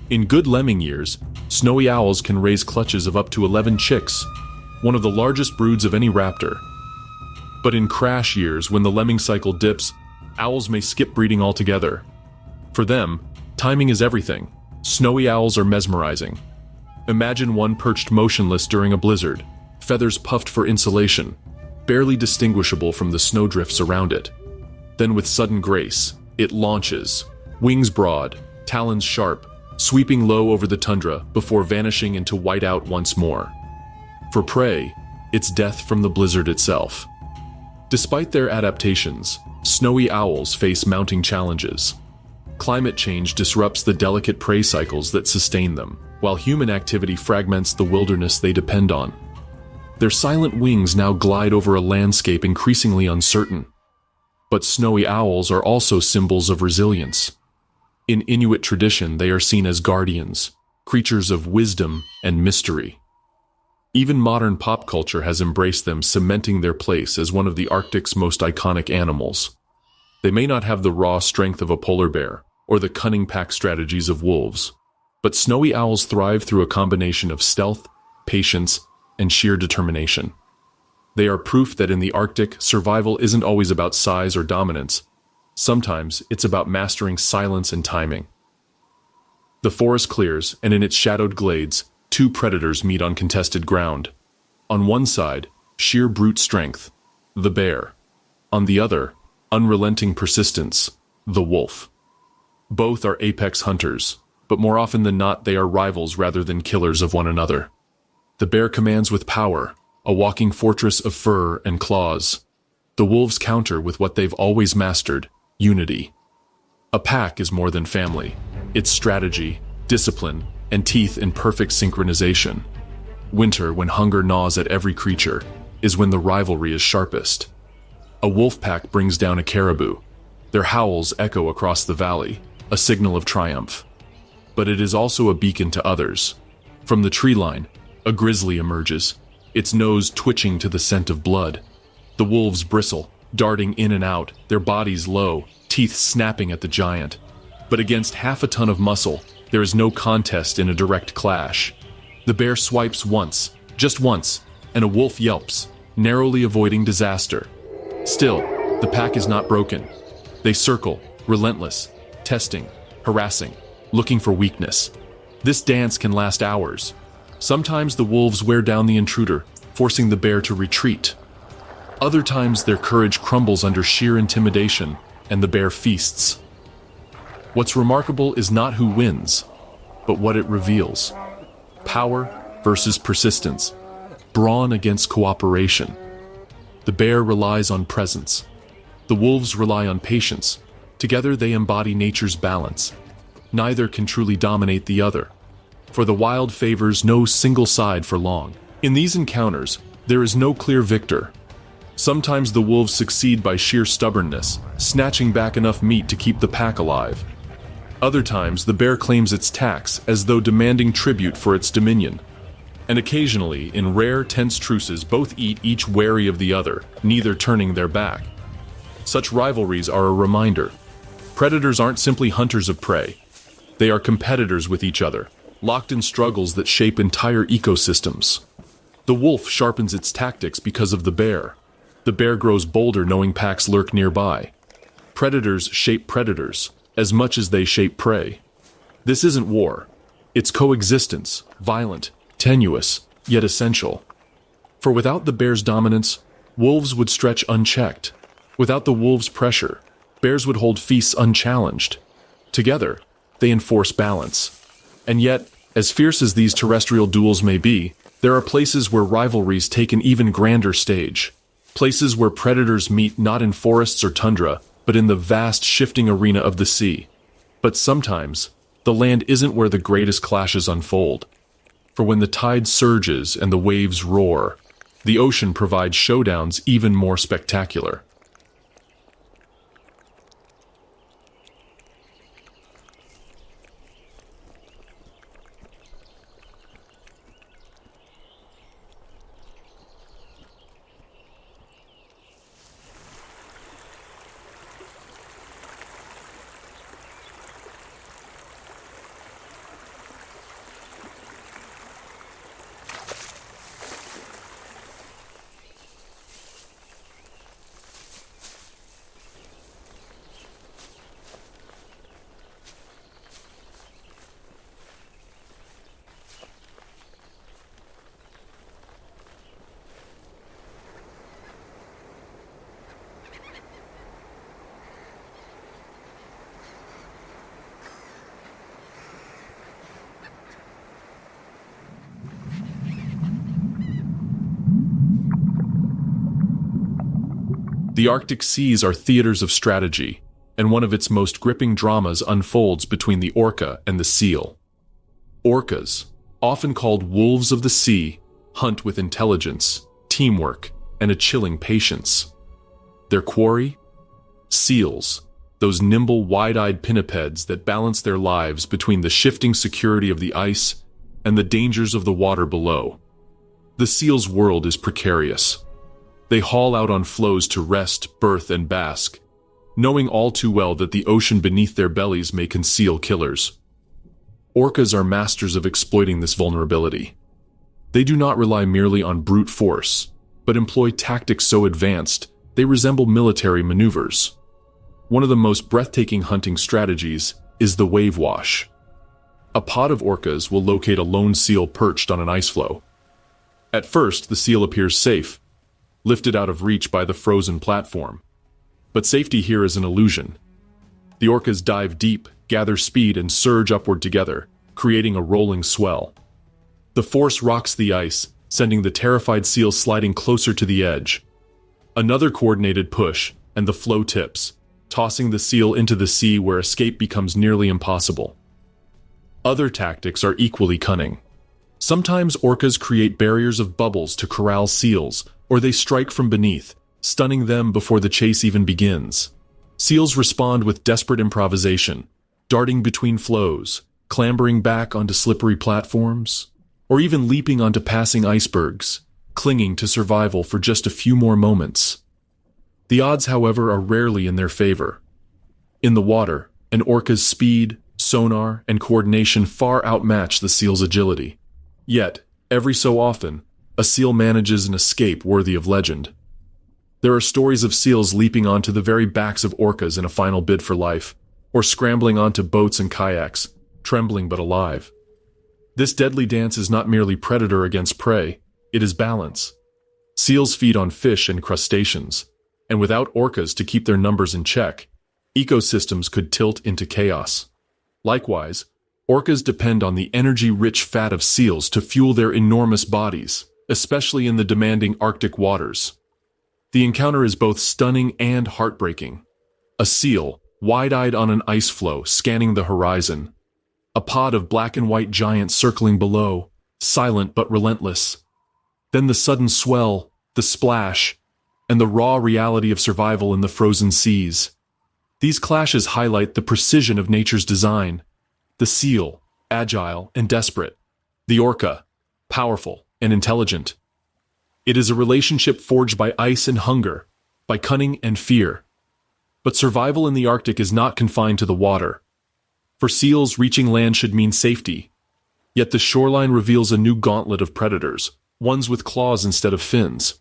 In good lemming years, snowy owls can raise clutches of up to 11 chicks, one of the largest broods of any raptor. But in crash years, when the lemming cycle dips, owls may skip breeding altogether. For them, timing is everything. Snowy owls are mesmerizing. Imagine one perched motionless during a blizzard, feathers puffed for insulation, barely distinguishable from the snowdrifts around it. Then with sudden grace, it launches, wings broad, talons sharp, sweeping low over the tundra before vanishing into whiteout once more. For prey, it's death from the blizzard itself. Despite their adaptations, snowy owls face mounting challenges. Climate change disrupts the delicate prey cycles that sustain them, while human activity fragments the wilderness they depend on. Their silent wings now glide over a landscape increasingly uncertain. But snowy owls are also symbols of resilience. In Inuit tradition, they are seen as guardians, creatures of wisdom and mystery. Even modern pop culture has embraced them, cementing their place as one of the Arctic's most iconic animals. They may not have the raw strength of a polar bear, or the cunning pack strategies of wolves, but snowy owls thrive through a combination of stealth, patience, and sheer determination. They are proof that in the Arctic, survival isn't always about size or dominance. Sometimes it's about mastering silence and timing. The forest clears, and in its shadowed glades, two predators meet on contested ground. On one side, sheer brute strength, the bear. On the other, unrelenting persistence, the wolf. Both are apex hunters, but more often than not they are rivals rather than killers of one another. The bear commands with power, a walking fortress of fur and claws. The wolves counter with what they've always mastered, unity. A pack is more than family. It's strategy, discipline, and teeth in perfect synchronization. Winter, when hunger gnaws at every creature, is when the rivalry is sharpest. A wolf pack brings down a caribou. Their howls echo across the valley, a signal of triumph. But it is also a beacon to others. From the tree line, a grizzly emerges, its nose twitching to the scent of blood. The wolves bristle, darting in and out, their bodies low, teeth snapping at the giant. But against half a ton of muscle, there is no contest in a direct clash. The bear swipes once, just once, and a wolf yelps, narrowly avoiding disaster. Still, the pack is not broken. They circle, relentless, testing, harassing, looking for weakness. This dance can last hours. Sometimes the wolves wear down the intruder, forcing the bear to retreat. Other times their courage crumbles under sheer intimidation, and the bear feasts. What's remarkable is not who wins, but what it reveals. Power versus persistence. Brawn against cooperation. The bear relies on presence. The wolves rely on patience. Together they embody nature's balance. Neither can truly dominate the other, for the wild favors no single side for long. In these encounters, there is no clear victor. Sometimes the wolves succeed by sheer stubbornness, snatching back enough meat to keep the pack alive. Other times, the bear claims its tax as though demanding tribute for its dominion. And occasionally, in rare, tense truces, both eat each wary of the other, neither turning their back. Such rivalries are a reminder. Predators aren't simply hunters of prey. They are competitors with each other, locked in struggles that shape entire ecosystems. The wolf sharpens its tactics because of the bear. The bear grows bolder knowing packs lurk nearby. Predators shape predators, as much as they shape prey. This isn't war. It's coexistence, violent, tenuous, yet essential. For without the bear's dominance, wolves would stretch unchecked. Without the wolves' pressure, bears would hold feasts unchallenged. Together, they enforce balance. And yet, as fierce as these terrestrial duels may be, there are places where rivalries take an even grander stage. Places where predators meet not in forests or tundra, but in the vast shifting arena of the sea. But sometimes, the land isn't where the greatest clashes unfold. For when the tide surges and the waves roar, the ocean provides showdowns even more spectacular. The Arctic seas are theaters of strategy, and one of its most gripping dramas unfolds between the orca and the seal. Orcas, often called wolves of the sea, hunt with intelligence, teamwork, and a chilling patience. Their quarry? Seals, those nimble, wide-eyed pinnipeds that balance their lives between the shifting security of the ice and the dangers of the water below. The seal's world is precarious. They haul out on floes to rest, birth, and bask, knowing all too well that the ocean beneath their bellies may conceal killers. Orcas are masters of exploiting this vulnerability. They do not rely merely on brute force, but employ tactics so advanced they resemble military maneuvers. One of the most breathtaking hunting strategies is the wave wash. A pod of orcas will locate a lone seal perched on an ice floe. At first, the seal appears safe, lifted out of reach by the frozen platform. But safety here is an illusion. The orcas dive deep, gather speed, and surge upward together, creating a rolling swell. The force rocks the ice, sending the terrified seal sliding closer to the edge. Another coordinated push, and the floe tips, tossing the seal into the sea where escape becomes nearly impossible. Other tactics are equally cunning. Sometimes orcas create barriers of bubbles to corral seals, or they strike from beneath, stunning them before the chase even begins. Seals respond with desperate improvisation, darting between floes, clambering back onto slippery platforms, or even leaping onto passing icebergs, clinging to survival for just a few more moments. The odds, however, are rarely in their favor. In the water, an orca's speed, sonar, and coordination far outmatch the seal's agility. Yet, every so often, a seal manages an escape worthy of legend. There are stories of seals leaping onto the very backs of orcas in a final bid for life, or scrambling onto boats and kayaks, trembling but alive. This deadly dance is not merely predator against prey, it is balance. Seals feed on fish and crustaceans, and without orcas to keep their numbers in check, ecosystems could tilt into chaos. Likewise, orcas depend on the energy-rich fat of seals to fuel their enormous bodies, especially in the demanding Arctic waters. The encounter is both stunning and heartbreaking. A seal, wide-eyed on an ice floe, scanning the horizon. A pod of black and white giants circling below, silent but relentless. Then the sudden swell, the splash, and the raw reality of survival in the frozen seas. These clashes highlight the precision of nature's design. The seal, agile and desperate. The orca, powerful and intelligent. It is a relationship forged by ice and hunger, by cunning and fear. But survival in the Arctic is not confined to the water. For seals, reaching land should mean safety. Yet the shoreline reveals a new gauntlet of predators, ones with claws instead of fins.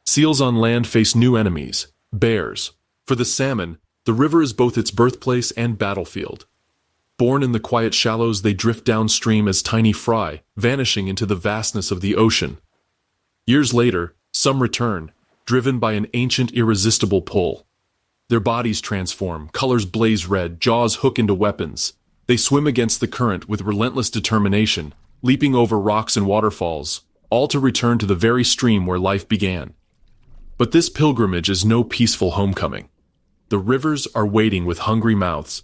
Seals on land face new enemies, bears. For the salmon, the river is both its birthplace and battlefield. Born in the quiet shallows, they drift downstream as tiny fry, vanishing into the vastness of the ocean. Years later, some return, driven by an ancient irresistible pull. Their bodies transform, colors blaze red, jaws hook into weapons. They swim against the current with relentless determination, leaping over rocks and waterfalls, all to return to the very stream where life began. But this pilgrimage is no peaceful homecoming. The rivers are waiting with hungry mouths.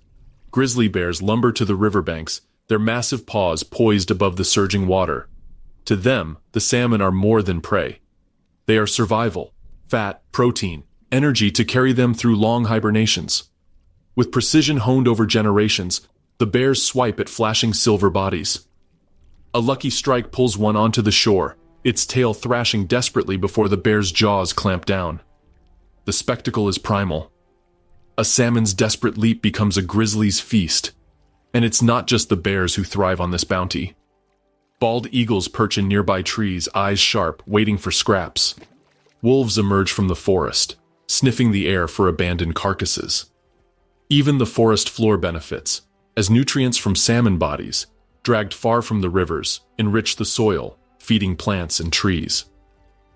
Grizzly bears lumber to the riverbanks, their massive paws poised above the surging water. To them, the salmon are more than prey. They are survival, fat, protein, energy to carry them through long hibernations. With precision honed over generations, the bears swipe at flashing silver bodies. A lucky strike pulls one onto the shore, its tail thrashing desperately before the bear's jaws clamp down. The spectacle is primal. A salmon's desperate leap becomes a grizzly's feast. And it's not just the bears who thrive on this bounty. Bald eagles perch in nearby trees, eyes sharp, waiting for scraps. Wolves emerge from the forest, sniffing the air for abandoned carcasses. Even the forest floor benefits, as nutrients from salmon bodies, dragged far from the rivers, enrich the soil, feeding plants and trees.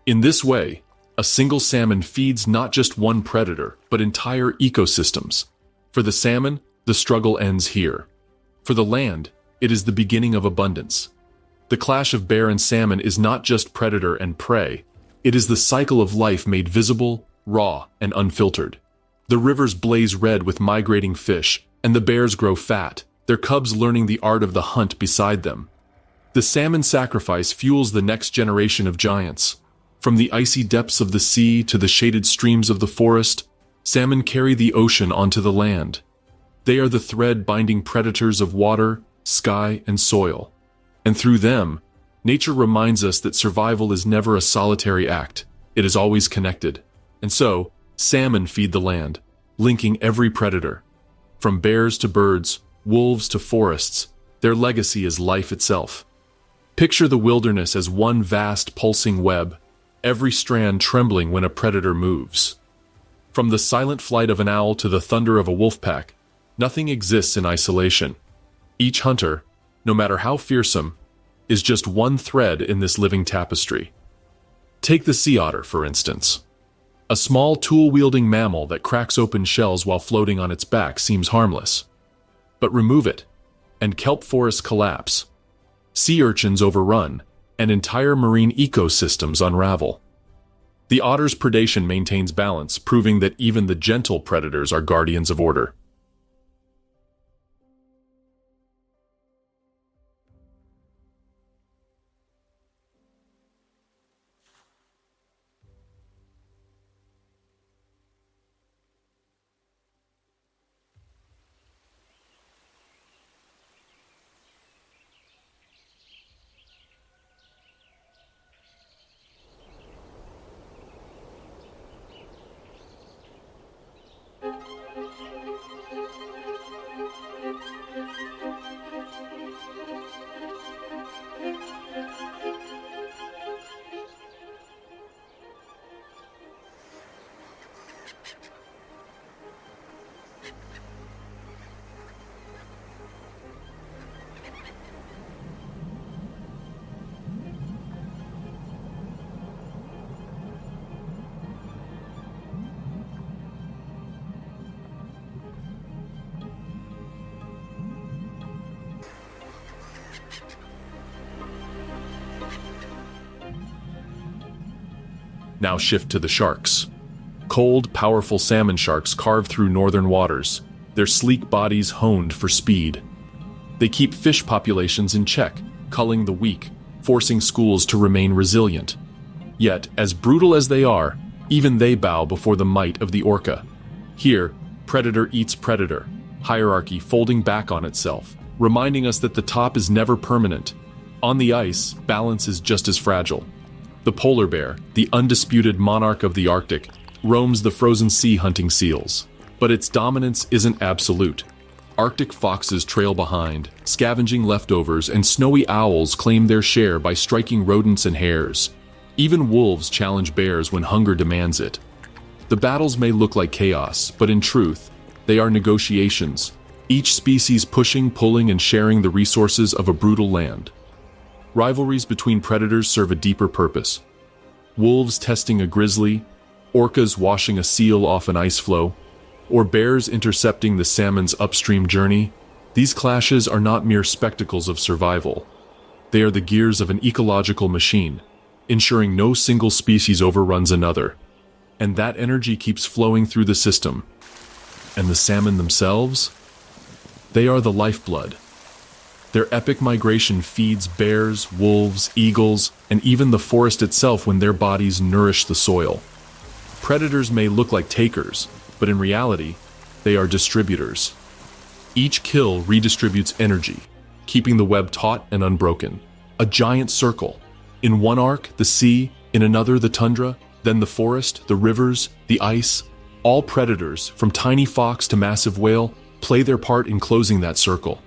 In this way, a single salmon feeds not just one predator, but entire ecosystems. For the salmon, the struggle ends here. For the land, it is the beginning of abundance. The clash of bear and salmon is not just predator and prey, it is the cycle of life made visible, raw, and unfiltered. The rivers blaze red with migrating fish, and the bears grow fat, their cubs learning the art of the hunt beside them. The salmon sacrifice fuels the next generation of giants. From the icy depths of the sea to the shaded streams of the forest, salmon carry the ocean onto the land. They are the thread binding predators of water, sky, and soil. And through them, nature reminds us that survival is never a solitary act, it is always connected. And so, salmon feed the land, linking every predator. From bears to birds, wolves to forests, their legacy is life itself. Picture the wilderness as one vast pulsing web, every strand trembling when a predator moves. From the silent flight of an owl to the thunder of a wolf pack, nothing exists in isolation. Each hunter, no matter how fearsome, is just one thread in this living tapestry. Take the sea otter, for instance. A small tool-wielding mammal that cracks open shells while floating on its back seems harmless. But remove it, and kelp forests collapse. Sea urchins overrun, and entire marine ecosystems unravel. The otter's predation maintains balance, proving that even the gentle predators are guardians of order. Now shift to the sharks. Cold, powerful salmon sharks carve through northern waters, their sleek bodies honed for speed. They keep fish populations in check, culling the weak, forcing schools to remain resilient. Yet, as brutal as they are, even they bow before the might of the orca. Here, predator eats predator, hierarchy folding back on itself, reminding us that the top is never permanent. On the ice, balance is just as fragile. The polar bear, the undisputed monarch of the Arctic, roams the frozen sea hunting seals. But its dominance isn't absolute. Arctic foxes trail behind, scavenging leftovers, and snowy owls claim their share by striking rodents and hares. Even wolves challenge bears when hunger demands it. The battles may look like chaos, but in truth, they are negotiations, each species pushing, pulling, and sharing the resources of a brutal land. Rivalries between predators serve a deeper purpose. Wolves testing a grizzly, orcas washing a seal off an ice floe, or bears intercepting the salmon's upstream journey. These clashes are not mere spectacles of survival. They are the gears of an ecological machine, ensuring no single species overruns another. And that energy keeps flowing through the system. And the salmon themselves? They are the lifeblood. Their epic migration feeds bears, wolves, eagles, and even the forest itself when their bodies nourish the soil. Predators may look like takers, but in reality, they are distributors. Each kill redistributes energy, keeping the web taut and unbroken. A giant circle. In one arc, the sea, in another, the tundra, then the forest, the rivers, the ice. All predators, from tiny fox to massive whale, play their part in closing that circle.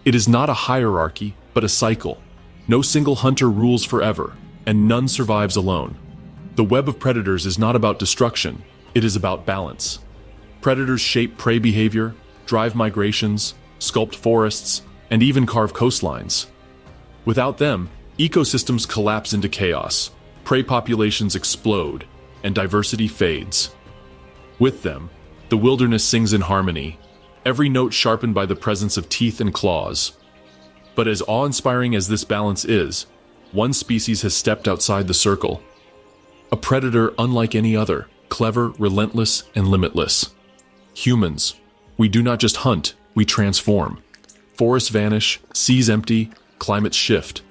It is not a hierarchy, but a cycle. No single hunter rules forever, and none survives alone. The web of predators is not about destruction, it is about balance. Predators shape prey behavior, drive migrations, sculpt forests, and even carve coastlines. Without them, ecosystems collapse into chaos, prey populations explode, and diversity fades. With them, the wilderness sings in harmony, every note sharpened by the presence of teeth and claws. But as awe-inspiring as this balance is, one species has stepped outside the circle. A predator unlike any other, clever, relentless, and limitless. Humans. We do not just hunt, we transform. Forests vanish, seas empty, climates shift.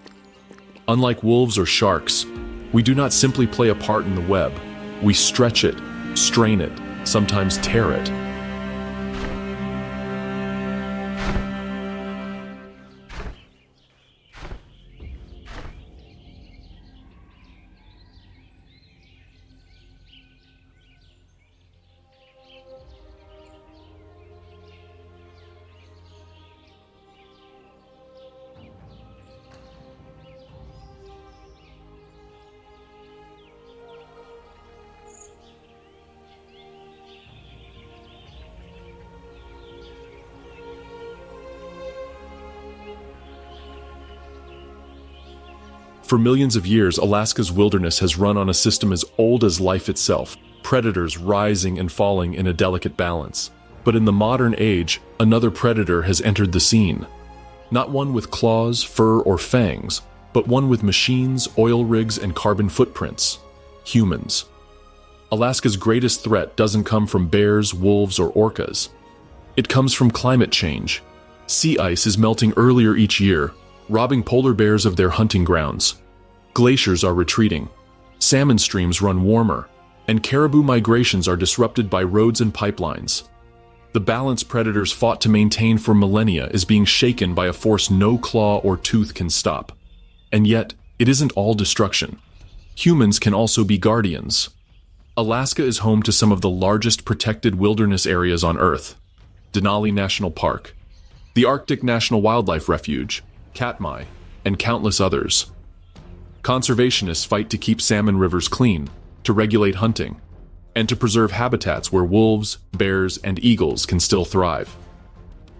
Unlike wolves or sharks, we do not simply play a part in the web. We stretch it, strain it, sometimes tear it. For millions of years, Alaska's wilderness has run on a system as old as life itself, predators rising and falling in a delicate balance. But in the modern age, another predator has entered the scene. Not one with claws, fur, or fangs, but one with machines, oil rigs, and carbon footprints: humans. Alaska's greatest threat doesn't come from bears, wolves, or orcas. It comes from climate change. Sea ice is melting earlier each year, robbing polar bears of their hunting grounds. Glaciers are retreating. Salmon streams run warmer, and caribou migrations are disrupted by roads and pipelines. The balance predators fought to maintain for millennia is being shaken by a force no claw or tooth can stop. And yet, it isn't all destruction. Humans can also be guardians. Alaska is home to some of the largest protected wilderness areas on Earth: Denali National Park, the Arctic National Wildlife Refuge, Katmai, and countless others. Conservationists fight to keep salmon rivers clean, to regulate hunting, and to preserve habitats where wolves, bears, and eagles can still thrive.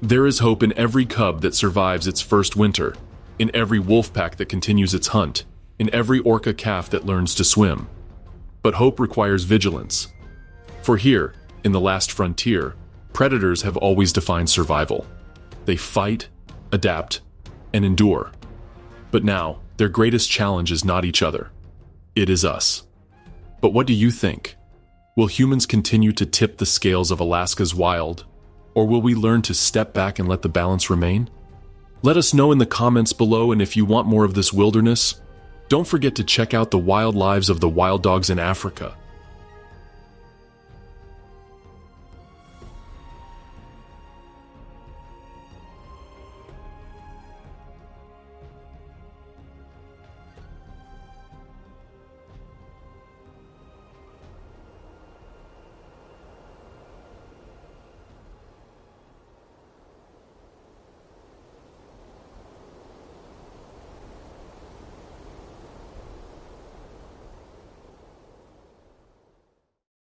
There is hope in every cub that survives its first winter, in every wolf pack that continues its hunt, in every orca calf that learns to swim. But hope requires vigilance. For here, in the last frontier, predators have always defined survival. They fight, adapt, and endure. But now, their greatest challenge is not each other. It is us. But what do you think? Will humans continue to tip the scales of Alaska's wild, or will we learn to step back and let the balance remain? Let us know in the comments below, and if you want more of this wilderness, don't forget to check out the wild lives of the wild dogs in Africa,